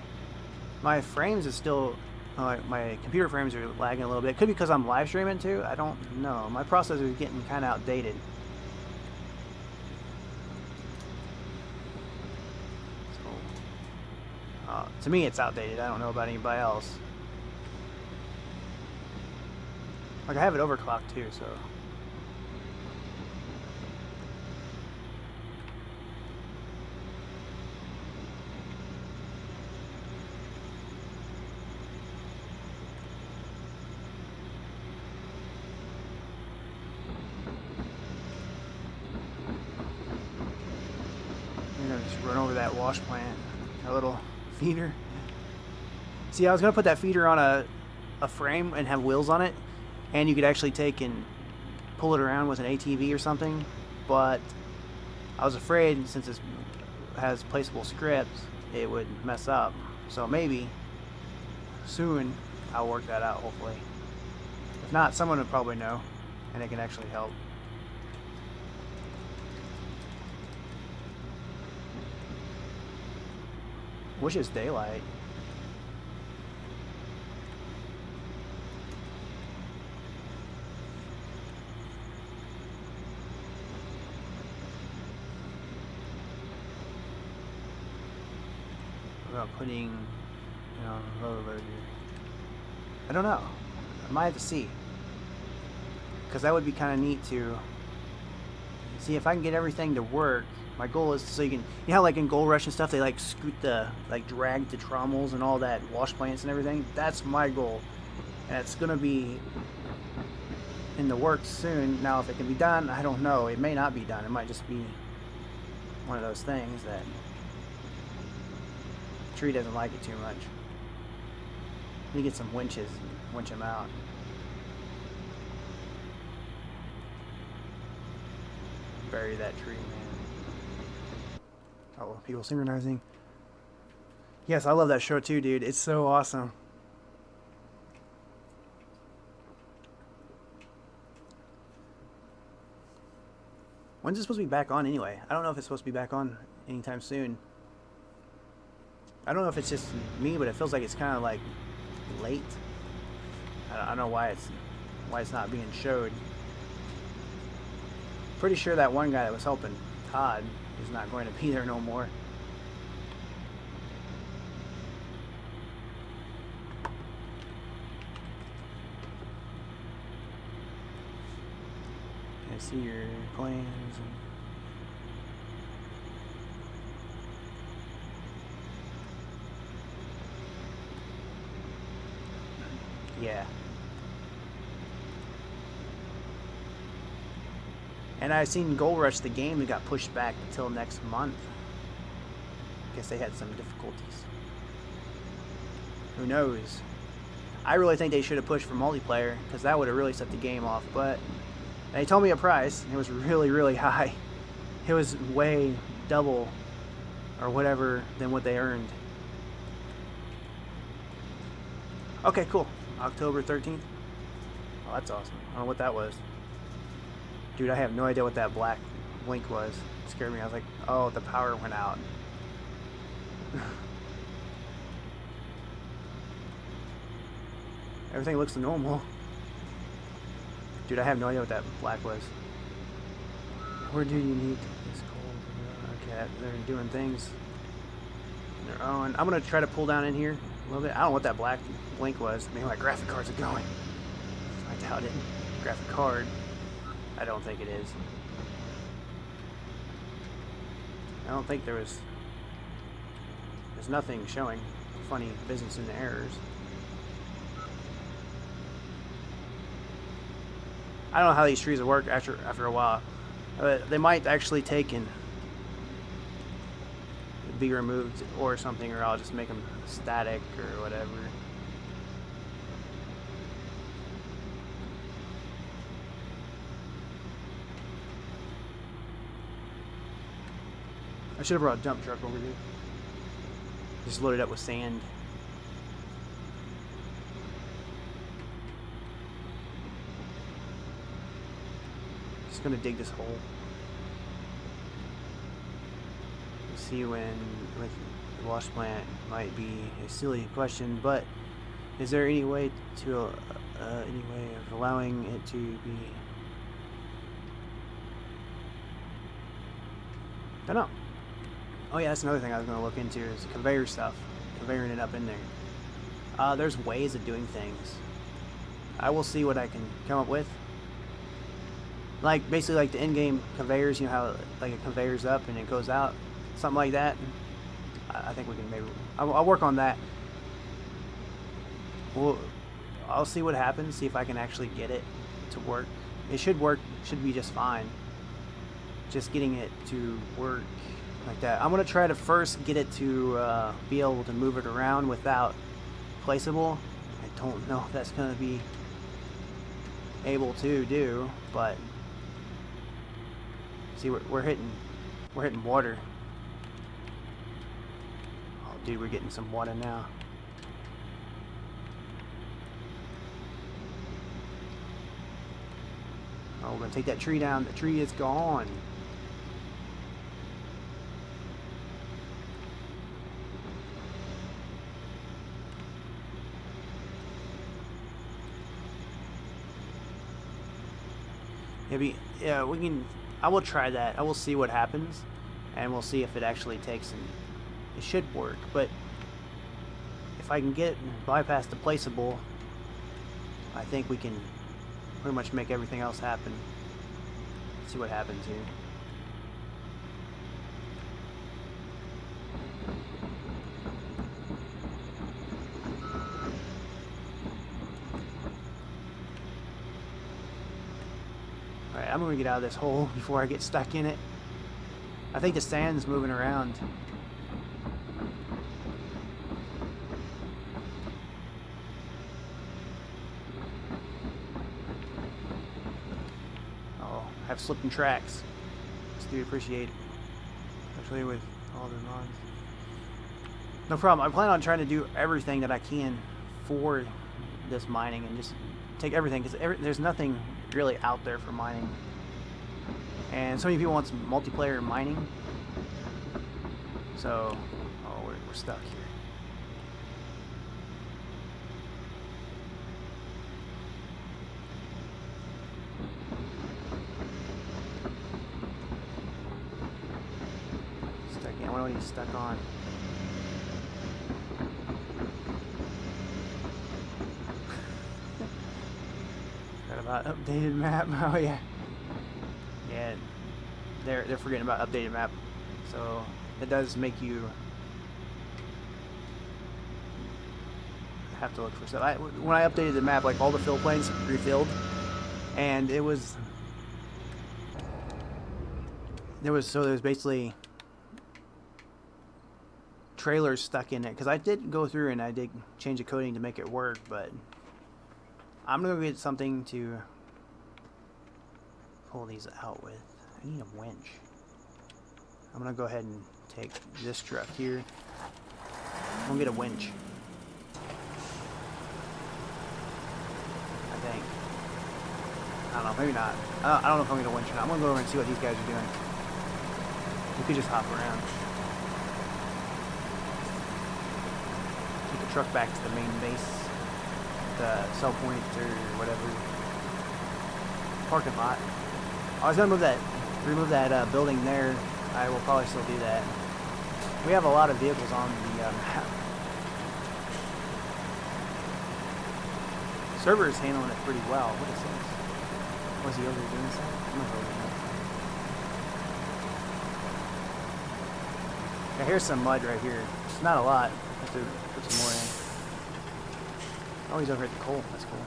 My frames is still... my computer frames are lagging a little bit. It could be because I'm live streaming too. I don't know. My processor is getting kind of outdated. So, To me, it's outdated. I don't know about anybody else. Like, I have it overclocked too, so. I'm gonna just run over that wash plant, that little feeder. See, I was gonna put that feeder on a frame and have wheels on it, and you could actually take and pull it around with an ATV or something, but I was afraid since it has placeable scripts, it would mess up. So maybe soon I'll work that out, hopefully. If not, someone would probably know, and it can actually help. Wish it's daylight. About putting, you know, over here. I don't know. I might have to see, because that would be kind of neat to see if I can get everything to work. My goal is so you can, you know how like in Gold Rush and stuff, they like scoot the, like drag the trommels and all that wash plants and everything. That's my goal, and it's gonna be in the works soon. Now, if it can be done, I don't know. It may not be done. It might just be one of those things that the tree doesn't like it too much. You get some winches and winch them out. Bury that tree, man. Oh, people synchronizing. Yes, I love that show too, dude. It's so awesome. When's it supposed to be back on anyway? I don't know if it's supposed to be back on anytime soon. I don't know if it's just me, but it feels like it's kind of like late. I don't know why it's not being showed. Pretty sure that one guy that was helping Todd is not going to be there no more. I see your plans. Yeah. And I've seen Gold Rush, the game, that got pushed back until next month. Guess they had some difficulties. Who knows? I really think they should have pushed for multiplayer, because that would have really set the game off. But they told me a price. It was really, really high. It was way double or whatever than what they earned. Okay, cool. October 13th. Oh, that's awesome. I don't know what that was. Dude, I have no idea what that black blink was. It scared me. I was like, oh, the power went out. Everything looks normal. Dude, I have no idea what that black was. Where do you need this cold? Okay, they're doing things on their own. I'm going to try to pull down in here a little bit. I don't know what that black blink was. Maybe my graphic cards are going. I doubt it. Graphic card. I don't think it is. I don't think there's nothing showing funny business in the errors. I don't know how these trees will work after a while. They might actually take and be removed or something, or I'll just make them static or whatever. I should have brought a dump truck over here. Just load it up with sand. Just gonna dig this hole. See when with the wash plant might be a silly question, but is there any way to any way of allowing it to be? I don't know. Oh yeah, that's another thing I was going to look into is conveyor stuff. conveying it up in there. There's ways of doing things. I will see what I can come up with. Like basically like the in-game conveyors, you know how like it conveyors up and it goes out, something like that. I think we can maybe. I'll work on that. Well, I'll see what happens. See if I can actually get it to work. It should work. Should be just fine. Just getting it to work like that. I'm gonna try to first get it to be able to move it around without placeable. I don't know if that's gonna be able to do, but see, we're hitting water. Oh, dude, we're getting some water now. Oh, we're gonna take that tree down. The tree is gone. Maybe, yeah, we can. I will try that. I will see what happens, and we'll see if it actually takes. And it should work, but if I can get bypass the placeable, I think we can pretty much make everything else happen. Let's see what happens here. Alright, I'm gonna get out of this hole before I get stuck in it. I think the sand's moving around. Oh, I have slipping tracks. Just do appreciate, especially with all the mods. No problem. I plan on trying to do everything that I can for this mining and just take everything, because there's nothing really out there for mining. And so many people want some multiplayer mining. So, oh, we're stuck here. Stuck in. I wonder what he's stuck on. About updated map. Oh yeah, yeah. They're forgetting about updated map. So it does make you have to look for stuff. When I updated the map, like all the fill planes refilled, and there was basically trailers stuck in it, because I did go through and I did change the coding to make it work, but I'm gonna get something to pull these out with. I need a winch. I'm gonna go ahead and take this truck here. I'm gonna get a winch. I think. I don't know, maybe not. I don't know if I'm gonna winch or not. I'm gonna go over and see what these guys are doing. We could just hop around. Take the truck back to the main base. The cell point or whatever parking lot. I was gonna remove that building there. I will probably still do that. We have a lot of vehicles on the map. Server is handling it pretty well. What is this? Was he over there doing something? I'm gonna go over there. Yeah, here's some mud right here. It's not a lot. I have to put some more in. Oh, he's over at the coal. That's cool.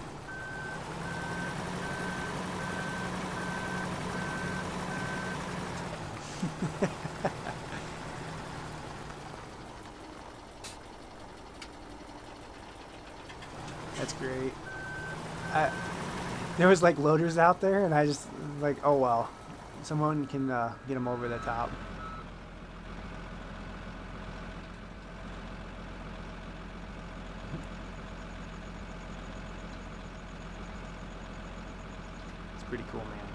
That's great. There was like loaders out there, and I just like, oh well, someone can get them over the top. Pretty cool, man.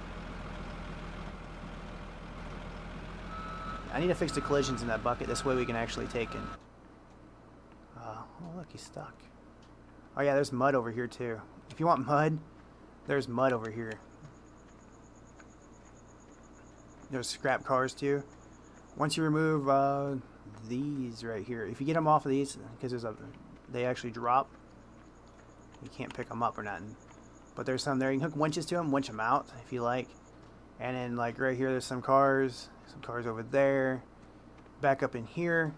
I need to fix the collisions in that bucket. This way we can actually take and... oh, look, he's stuck. Oh, yeah, there's mud over here, too. If you want mud, there's mud over here. There's scrap cars, too. Once you remove these right here. If you get them off of these, because they actually drop. You can't pick them up or nothing. But there's some there. You can hook winches to them, winch them out if you like. And then like right here, there's some cars over there. Back up in here,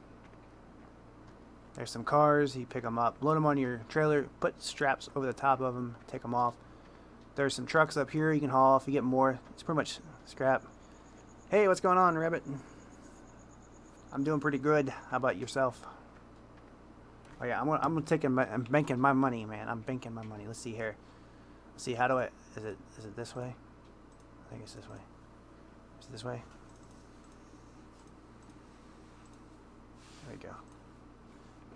there's some cars. You pick them up, load them on your trailer, put straps over the top of them, take them off. There's some trucks up here you can haul if you get more. It's pretty much scrap. Hey, what's going on, Rabbit? I'm doing pretty good. How about yourself? Oh yeah, I'm banking my money, man. I'm banking my money. Let's see here. Let's see, how do I? Is it this way? I think it's this way. Is it this way? There we go.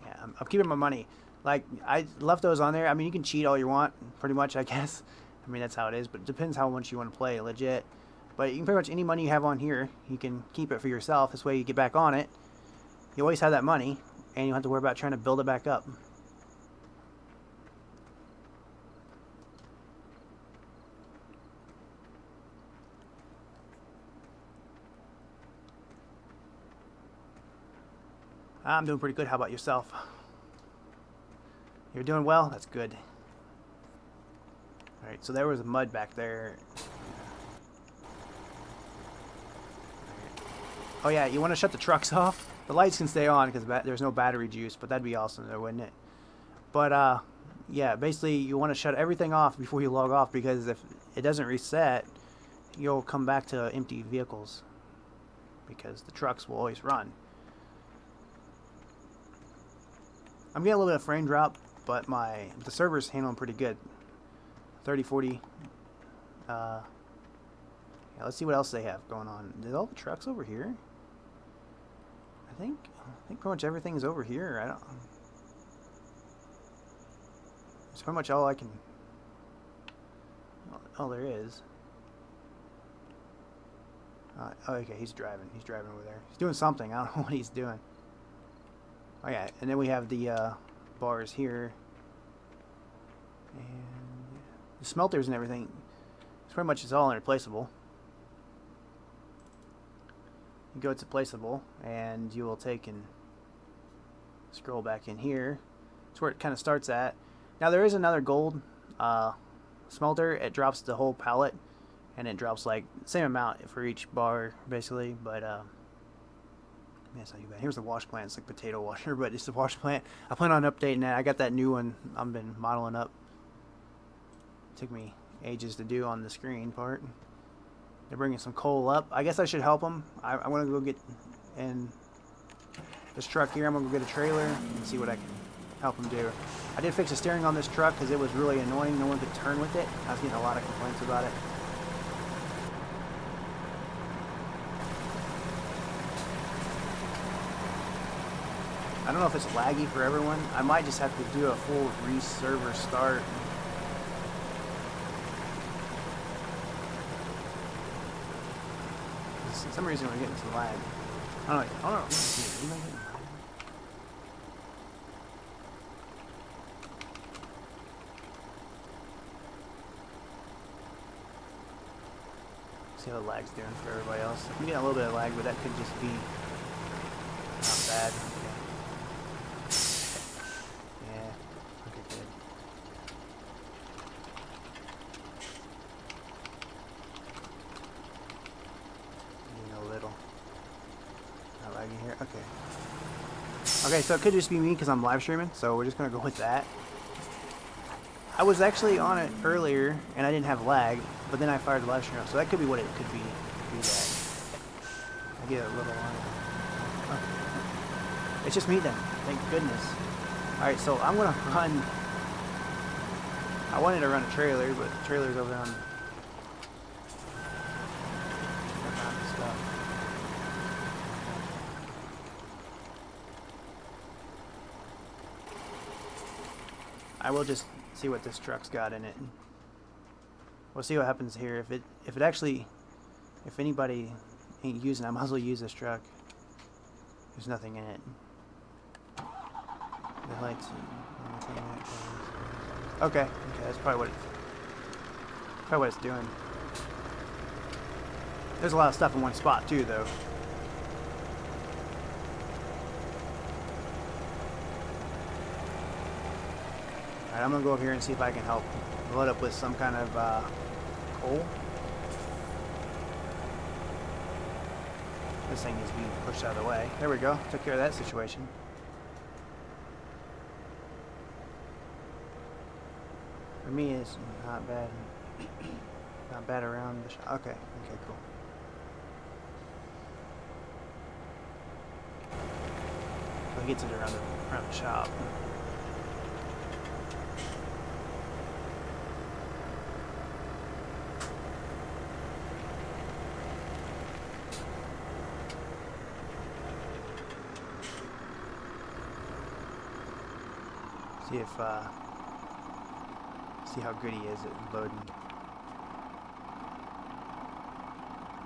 Yeah, I'm keeping my money. Like, I left those on there. I mean, you can cheat all you want, pretty much, I guess. I mean, that's how it is, but it depends how much you want to play, legit. But you can pretty much, any money you have on here, you can keep it for yourself. This way you get back on it. You always have that money, and you don't have to worry about trying to build it back up. I'm doing pretty good. How about yourself? You're doing well? That's good. Alright, so there was mud back there. Oh yeah, you want to shut the trucks off? The lights can stay on because there's no battery juice, but that'd be awesome though, wouldn't it? But yeah, basically you want to shut everything off before you log off, because if it doesn't reset, you'll come back to empty vehicles, because the trucks will always run. I'm getting a little bit of frame drop, but the server's handling pretty good. 30, 40. Yeah, let's see what else they have going on. Did all the trucks over here? I think pretty much everything's over here. It's pretty much all I can. Oh, there is. Oh, okay, he's driving. He's driving over there. He's doing something. I don't know what he's doing. Oh yeah, and then we have the bars here, and the smelters and everything. It's pretty much, it's all irreplaceable. You go to placeable, and you will take and scroll back in here. That's where it kind of starts at. Now there is another gold smelter. It drops the whole pallet, and it drops like the same amount for each bar, basically. But yeah, it's not too bad. Here's the wash plant. It's like potato washer, but it's the wash plant. I plan on updating that. I got that new one I've been modeling up. It took me ages to do on the screen part. They're bringing some coal up. I guess I should help them. I want to go get in this truck here. I'm going to go get a trailer and see what I can help them do. I did fix the steering on this truck because it was really annoying. No one could turn with it. I was getting a lot of complaints about it. I don't know if it's laggy for everyone. I might just have to do a full re-server start. For some reason we're getting some lag. I don't know. See how the lag's doing for everybody else. I'm getting a little bit of lag, but that could just be not bad. Okay, so it could just be me because I'm live streaming, so we're just going to go with that. I was actually on it earlier, and I didn't have lag, but then I fired the live stream up, so that could be what it could be. That. I get a little on it. Oh. It's just me then, thank goodness. Alright, so I'm going to run. I wanted to run a trailer, but the trailer's over on stuff. I will just see what this truck's got in it. We'll see what happens here. If anybody ain't using it, I might as well use this truck. There's nothing in it. The lights. Okay, that's probably what it's doing. There's a lot of stuff in one spot too, though. Alright, I'm gonna go over here and see if I can help load up with some kind of coal. This thing is being pushed out of the way. There we go. Took care of that situation. For me, it's not bad. Not bad around the shop. Okay. Okay, cool. So he gets it around the shop. See if see how good he is at loading.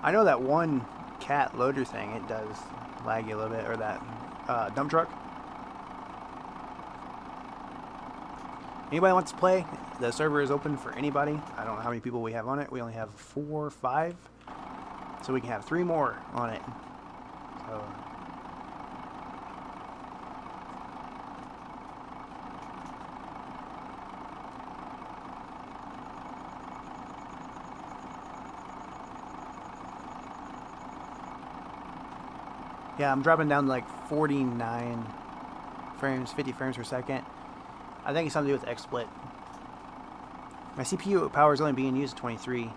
I know that one cat loader thing, it does lag you a little bit, or that dump truck. Anybody wants to play? The server is open for anybody. I don't know how many people we have on it. We only have 4 or 5, so we can have 3 more on it. So. Yeah, I'm dropping down to like 49 frames, 50 frames per second. I think it's something to do with XSplit. My CPU power is only being used 24%.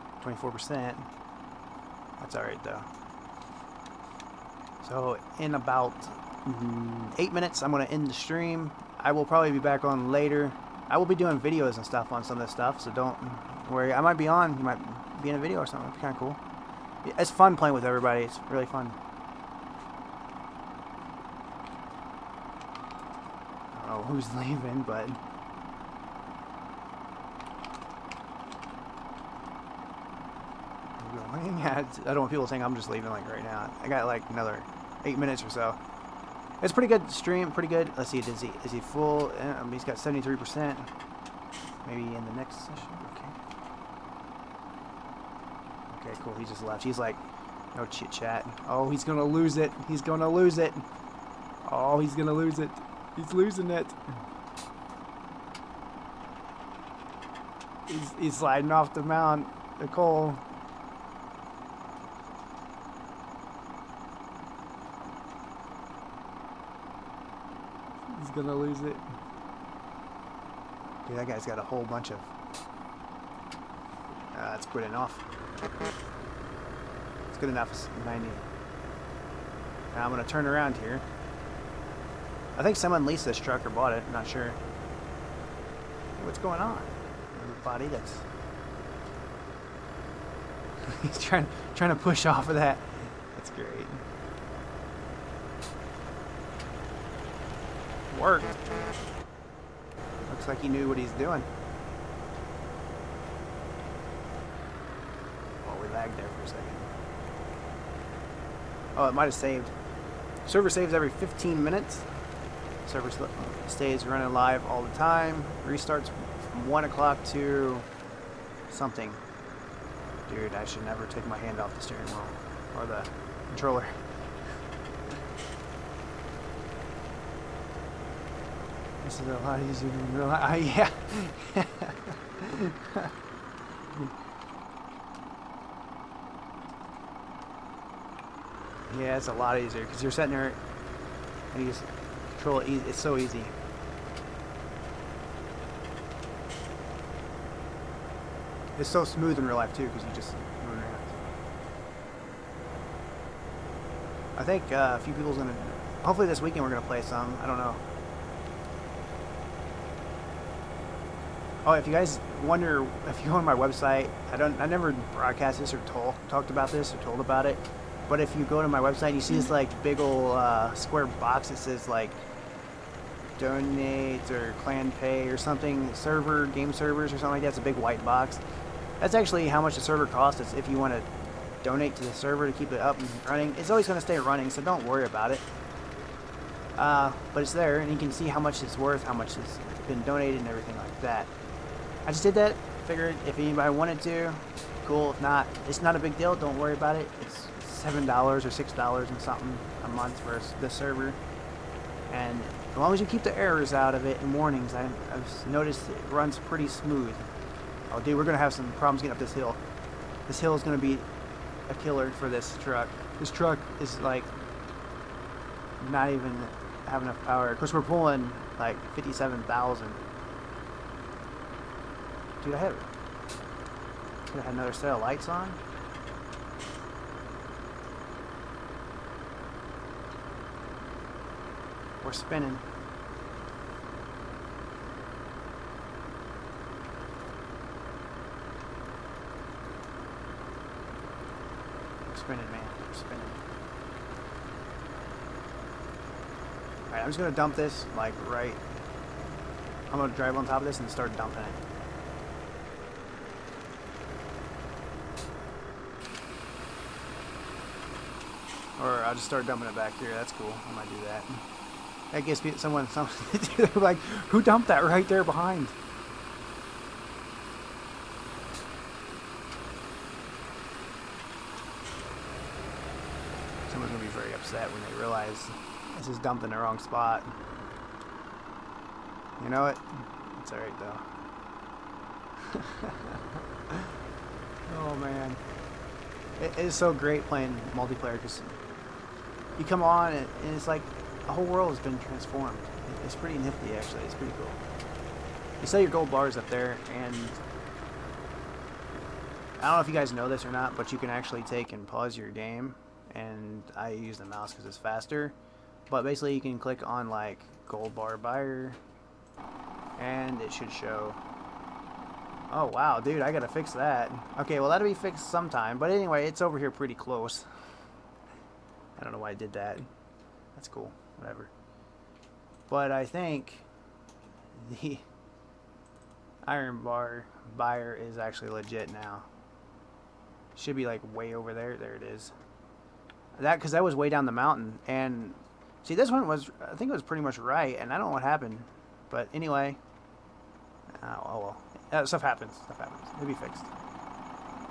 That's alright though. So in about 8 minutes, I'm going to end the stream. I will probably be back on later. I will be doing videos and stuff on some of this stuff, so don't worry. I might be on. You might be in a video or something. It'd be kind of cool. It's fun playing with everybody. It's really fun. Who's leaving, but yeah, I don't want people saying I'm just leaving like right now. I got like another 8 minutes or so. It's pretty good stream, pretty good. Let's see, is he full? He's got 73%. Maybe in the next session. Okay, cool. He just left. He's like, no chit chat. Oh, he's gonna lose it. He's gonna lose it. Oh, he's gonna lose it. He's losing it. He's sliding off the mount, the coal. He's gonna lose it. Dude, that guy's got a whole bunch of... that's good enough. It's good enough. It's 90. Now I'm gonna turn around here. I think someone leased this truck or bought it. I'm not sure. What's going on? Body that's he's trying to push off of that. That's great. Worked. Looks like he knew what he's doing. Oh, we lagged there for a second. Oh, it might have saved. Server saves every 15 minutes. Server stays running live all the time. Restarts from 1 o'clock to something. Dude, I should never take my hand off the steering wheel or the controller. This is a lot easier than real life. Yeah. Yeah, it's a lot easier because you're sitting there and you just control it. It's so easy. It's so smooth in real life too because you just move around. I think a few people's gonna. Hopefully this weekend we're gonna play some. I don't know. Oh, if you guys wonder, if you go on my website, I never broadcast this or talked about this or told about it. But if you go to my website, you see this like big old square box that says like donate or clan pay or something, server, game servers or something like that. It's a big white box. That's actually how much the server costs. It's if you want to donate to the server to keep it up and running. It's always going to stay running, so don't worry about it. But it's there, and you can see how much it's worth, how much has been donated, and everything like that. I just did that. Figured if anybody wanted to, cool. If not, it's not a big deal. Don't worry about it. It's $7 or $6 and something a month for the server, and As long as you keep the errors out of it and warnings, I've noticed it runs pretty smooth. Oh, dude, we're going to have some problems getting up this hill. This hill is going to be a killer for this truck. This truck is, like, not even have enough power. Of course, we're pulling, like, 57,000. Dude, I could have had another set of lights on. We're spinning. We're spinning, man. We're spinning. Alright, I'm just gonna dump this, like, right. I'm gonna drive on top of this and start dumping it. Or I'll just start dumping it back here. That's cool. I might do that. That gives someone something to do. They're like, who dumped that right there behind? Someone's going to be very upset when they realize this is dumped in the wrong spot. You know what? It's alright though. Oh man. It is so great playing multiplayer because you come on and it's like the whole world has been transformed. It's pretty nifty actually. It's pretty cool. You set your gold bars up there, and I don't know if you guys know this or not, but you can actually take and pause your game, and I use the mouse because it's faster. But basically you can click on like gold bar buyer and it should show. Oh wow, dude, I gotta fix that. Okay, well that'll be fixed sometime, but anyway, it's over here pretty close. I don't know why I did that. That's cool, whatever. But I think the iron bar buyer is actually legit now. Should be like way over there. There it is. That, because that was way down the mountain, and see, this one was, I think it was pretty much right, and I don't know what happened, but anyway. Oh well. Stuff happens. Stuff happens. It'll be fixed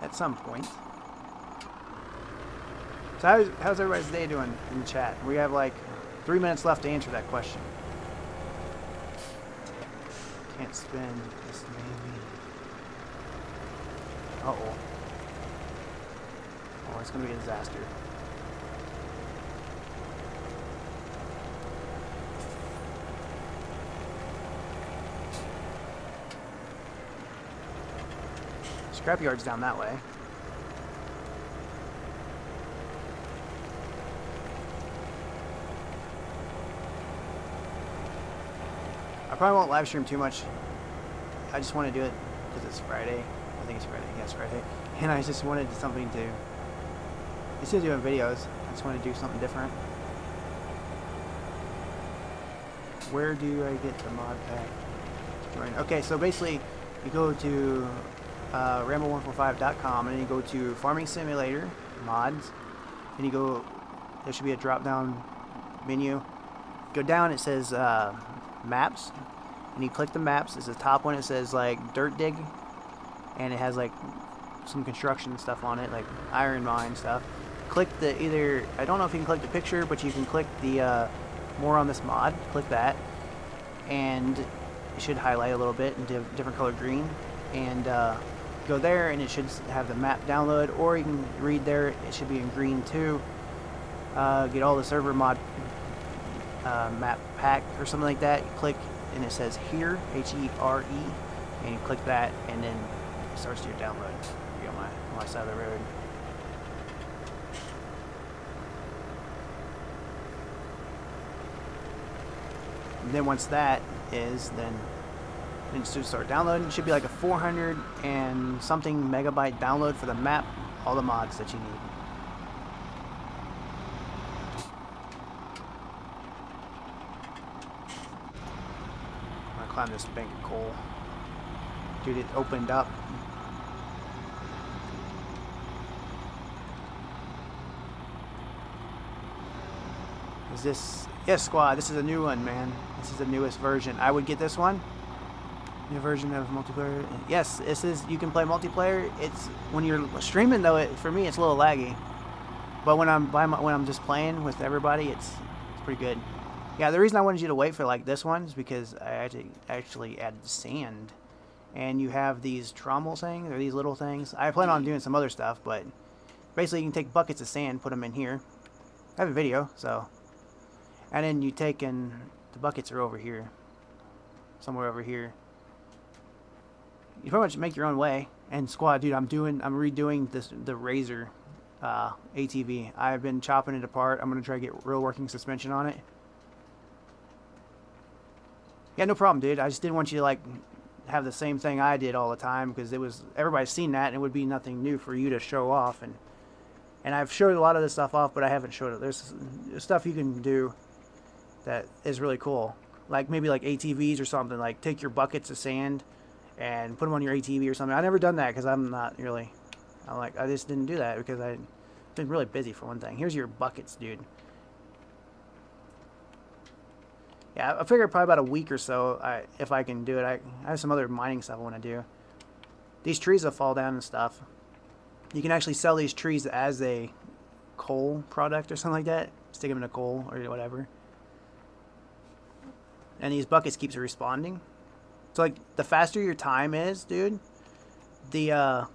at some point. So how's everybody's day doing in the chat? We have like 3 minutes left to answer that question. Can't spin this maybe. Uh-oh. Oh, it's gonna be a disaster. Scrapyard's down that way. I probably won't live stream too much. I just want to do it because it's Friday. I think it's Friday. Yeah, it's Friday. And I just wanted something to... Instead of doing videos, I just want to do something different. Where do I get the mod pack to join? Okay, so basically, you go to ramble145.com and then you go to Farming Simulator, mods, and you go, there should be a drop down menu. Go down, it says maps, and you click the maps. It's the top one. It says like dirt dig, and it has like some construction stuff on it, like iron mine stuff. Click the either, I don't know if you can click the picture, but you can click the more on this mod. Click that, and it should highlight a little bit in different color green, and go there and it should have the map download, or you can read there, it should be in green too. Get all the server mod map pack or something like that. You click and it says here, H-E-R-E, and you click that, and then it starts your download. You're on my side of the road. And then once that is, then it should start downloading. It should be like a 400 and something megabyte download for the map, all the mods that you need. I'm gonna climb this bank of coal. Dude, it opened up. Is this... Yes, squad, this is a new one, man. This is the newest version. I would get this one. New version of multiplayer. Yes, this is, you can play multiplayer. It's when you're streaming though. For me, it's a little laggy, but when I'm just playing with everybody, it's pretty good. Yeah, the reason I wanted you to wait for like this one is because I actually added sand, and you have these trommel things or these little things. I plan on doing some other stuff, but basically you can take buckets of sand, put them in here. I have a video, so, and then you take and the buckets are over here, somewhere over here. You pretty much make your own way. And squad, dude, I'm redoing the Razor ATV. I've been chopping it apart. I'm gonna try to get real working suspension on it. Yeah, no problem, dude. I just didn't want you to like have the same thing I did all the time, because everybody's seen that and it would be nothing new for you to show off. And I've showed a lot of this stuff off, but I haven't showed it. There's stuff you can do that is really cool, like maybe like ATVs or something. Like take your buckets of sand and put them on your ATV or something. I've never done that because I just didn't do that because I've been really busy for one thing. Here's your buckets, dude. Yeah, I figured probably about a week or so, if I can do it. I have some other mining stuff I want to do. These trees will fall down and stuff. You can actually sell these trees as a coal product or something like that. Stick them in a coal or whatever. And these buckets keeps responding. So like the faster your time is, dude, the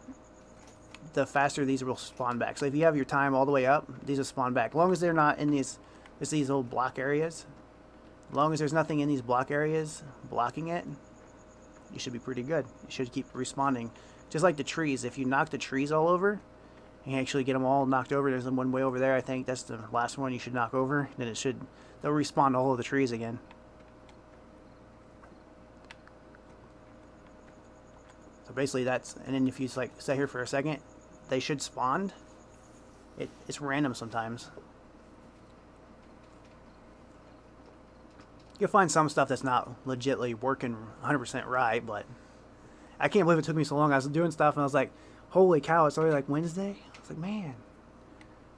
faster these will spawn back. So if you have your time all the way up, these will spawn back. As long as they're not in these little block areas. As long as there's nothing in these block areas blocking it, you should be pretty good. You should keep responding. Just like the trees. If you knock the trees all over, and you actually get them all knocked over, there's one way over there, I think that's the last one you should knock over, then they'll respawn all of the trees again. So basically and then if you just like sit here for a second, they should spawn. It's random sometimes. You'll find some stuff that's not legitly working 100% right, but I can't believe it took me so long. I was doing stuff and I was like, holy cow, it's already like Wednesday? I was like, man,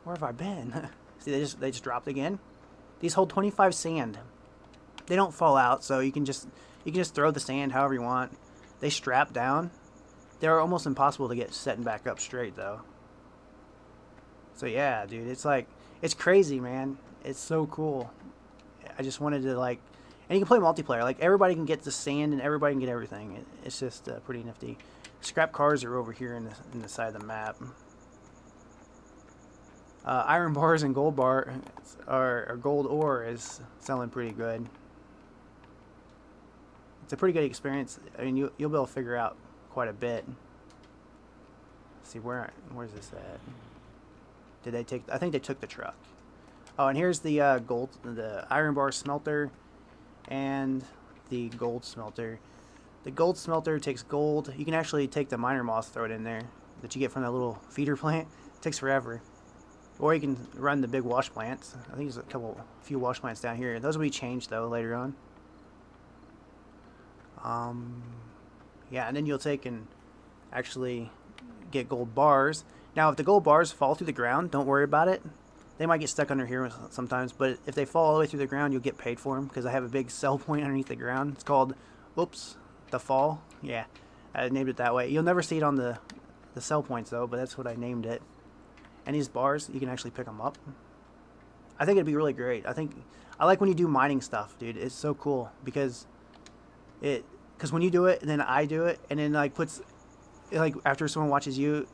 where have I been? See, they just dropped again. These hold 25 sand. They don't fall out, so you can just throw the sand however you want. They strap down. They're almost impossible to get setting back up straight though. So yeah, dude, it's crazy, man. It's so cool. I just wanted to like, and you can play multiplayer. Like everybody can get the sand and everybody can get everything. It's just pretty nifty. Scrap cars are over here in the side of the map. Iron bars and gold bar or gold ore is selling pretty good. It's a pretty good experience. I mean, you'll be able to figure out quite a bit. Let's see, where's this at? Did they take? I think they took the truck. Oh, and here's the the iron bar smelter and the gold smelter. The gold smelter takes gold. You can actually take the miner moss, throw it in there that you get from that little feeder plant. It takes forever. Or you can run the big wash plants. I think there's a few wash plants down here. Those will be changed though later on. Yeah, and then you'll take and actually get gold bars. Now, if the gold bars fall through the ground, don't worry about it. They might get stuck under here sometimes, but if they fall all the way through the ground, you'll get paid for them because I have a big sell point underneath the ground. It's called, oops, the fall. Yeah, I named it that way. You'll never see it on the sell points though, but that's what I named it. And these bars, you can actually pick them up. I think it'd be really great. I like when you do mining stuff, dude. It's so cool because when you do it and then I do it and then like after someone watches you,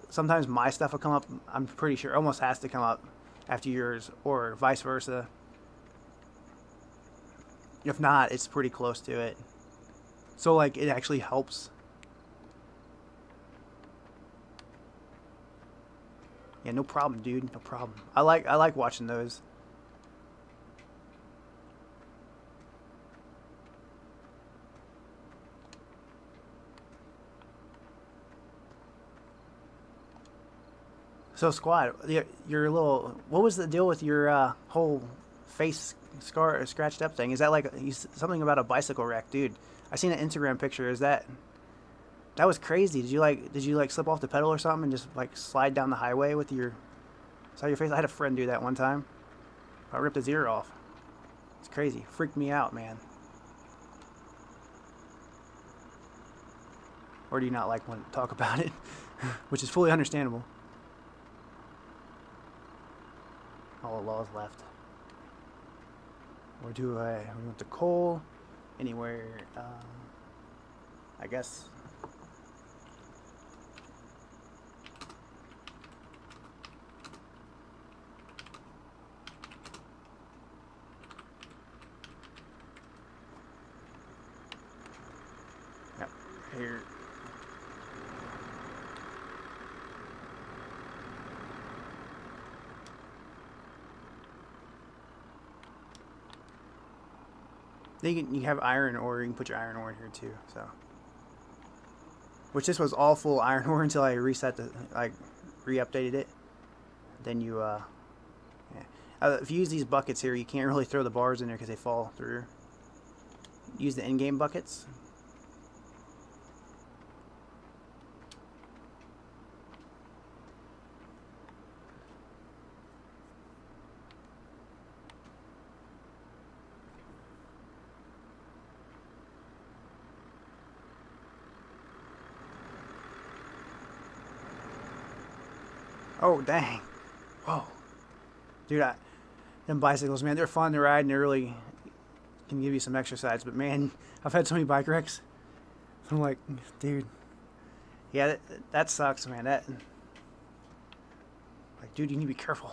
sometimes my stuff will come up. I'm pretty sure almost has to come up after yours or vice versa. If not, it's pretty close to it. So like it actually helps. Yeah, no problem, dude. No problem. I like watching those. So squad, your little, what was the deal with your whole face scratched up thing? Is that like something about a bicycle wreck, dude? I seen an Instagram picture. That was crazy? Did you like slip off the pedal or something and just like slide down the highway with your face? I had a friend do that one time. I ripped his ear off. It's crazy. Freaked me out, man. Or do you not like want to talk about it? Which is fully understandable. All the laws left. Or do we want the coal? Anywhere, I guess. Yep, here. You have iron ore. You can put your iron ore in here too. So, which this was all full iron ore until I reset re-updated it. Then you yeah. If you use these buckets here, you can't really throw the bars in there because they fall through. Use the in-game buckets. Oh, dang. Whoa. Dude, them bicycles, man, they're fun to ride and they really can give you some exercise. But, man, I've had so many bike wrecks. I'm like, dude. Yeah, that sucks, man. Like, dude, you need to be careful.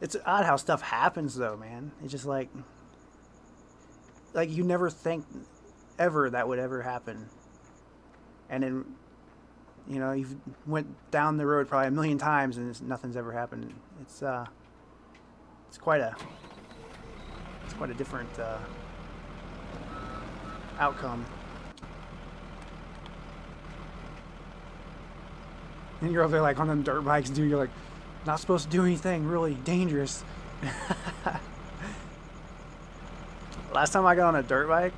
It's odd how stuff happens, though, man. It's just like you never think ever that would ever happen. And then, you know, you've went down the road probably a million times and nothing's ever happened. It's quite a different outcome. And you're over there like on them dirt bikes, dude. You're like not supposed to do anything really dangerous. Last time I got on a dirt bike,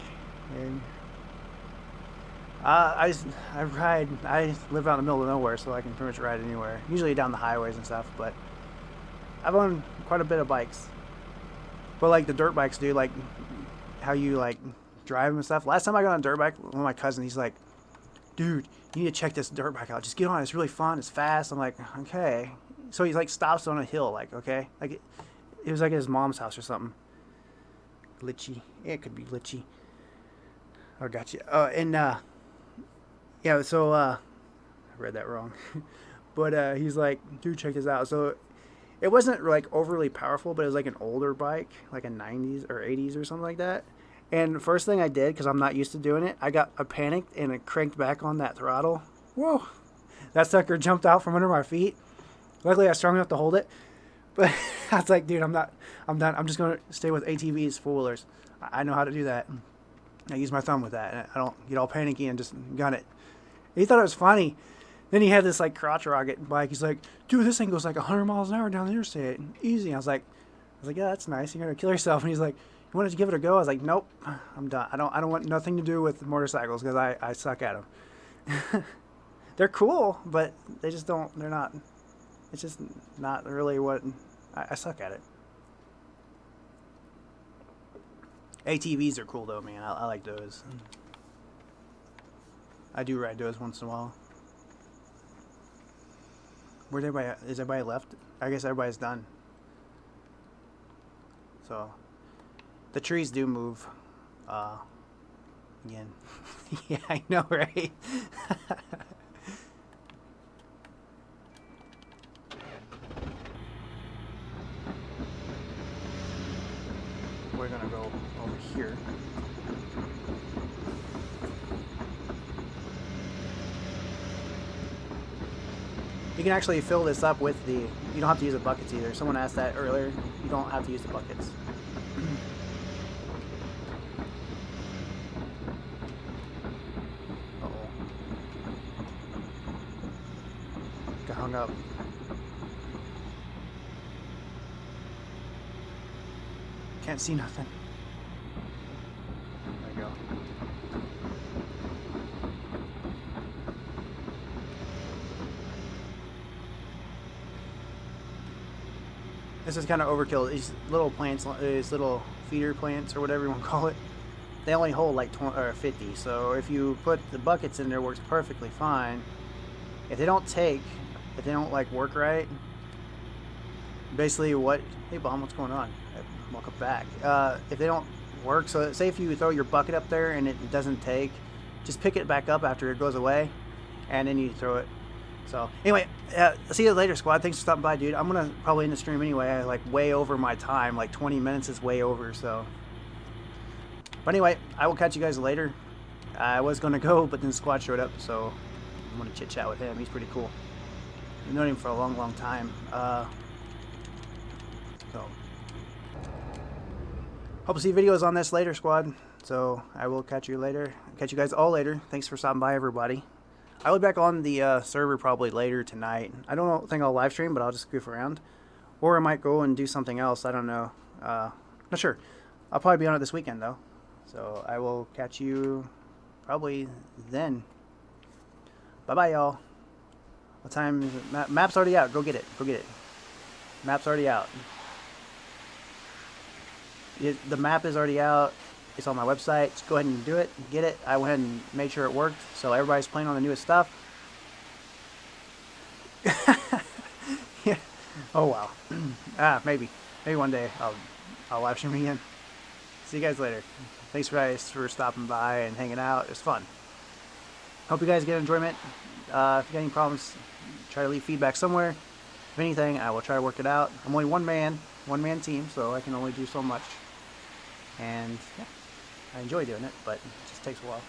and I live out in the middle of nowhere, so I can pretty much ride anywhere. Usually down the highways and stuff, but I've owned quite a bit of bikes. But like the dirt bikes, dude, like how you like drive them and stuff. Last time I got on a dirt bike, one of my cousins, he's like, dude, you need to check this dirt bike out. Just get on it. It's really fun. It's fast. I'm like, okay. So he like stops on a hill, like, okay. Like it was like at his mom's house or something. Glitchy. Yeah, it could be glitchy. Oh, gotcha. Yeah, so, I read that wrong. But, he's like, dude, check this out. So, it wasn't, like, overly powerful, but it was, like, an older bike, like a 90s or 80s or something like that. And the first thing I did, because I'm not used to doing it, I panicked and it cranked back on that throttle. Whoa! That sucker jumped out from under my feet. Luckily, I was strong enough to hold it. But I was like, dude, I'm done. I'm just going to stay with ATVs, four-wheelers. I know how to do that. I use my thumb with that. I don't get all panicky and just gun it. He thought it was funny. Then he had this like crotch rocket bike. He's like, dude, this thing goes like 100 miles an hour down the interstate. Easy. I was like, yeah, that's nice. You're going to kill yourself. And he's like, you wanted to give it a go? I was like, nope, I'm done. I don't want nothing to do with motorcycles because I suck at them. They're cool, but they're not, it's just not really what, I suck at it. ATVs are cool though, man. I like those. I do ride those once in a while. Where's everybody? Is everybody left? I guess everybody's done. So, the trees do move. Again. Yeah, I know, right? We're gonna go over here. You can actually fill this up with you don't have to use the buckets either. Someone asked that earlier. You don't have to use the buckets. Uh-oh. Got hung up. Can't see nothing. There you go. This is kind of overkill. These little plants, these little feeder plants or whatever you want to call it, they only hold like 20 or 50. So if you put the buckets in there, it works perfectly fine. If they don't like work right, basically hey Bomb, what's going on? welcome back. If they don't work, so say if you throw your bucket up there and it doesn't take, just pick it back up after it goes away, and then you throw it. So anyway, see you later, squad. Thanks for stopping by, dude. I'm gonna probably end the stream anyway. I like way over my time, like 20 minutes is way over. So, but anyway, I will catch you guys later. I was gonna go, but then Squad showed up, so I'm gonna chit chat with him. He's pretty cool. I've known him for a long, long time. So hope to see videos on this later, squad. So I will catch you later. Catch you guys all later. Thanks for stopping by, everybody. I'll be back on the server probably later tonight. I don't think I'll live stream, but I'll just goof around, or I might go and do something else. I don't know. Not sure. I'll probably be on it this weekend though. So I will catch you probably then. Bye bye, y'all. What time is it? Map's already out. Go get it. Go get it. Map's already out. The map is already out. It's on my website. Just go ahead and do it. Get it. I went ahead and made sure it worked. So everybody's playing on the newest stuff. Yeah. Oh wow. Maybe one day I'll live stream again. See you guys later. Thanks guys for stopping by and hanging out. It was fun. Hope you guys get enjoyment. If you got any problems, try to leave feedback somewhere. If anything, I will try to work it out. I'm only one man team, so I can only do so much. And yeah, I enjoy doing it, but it just takes a while.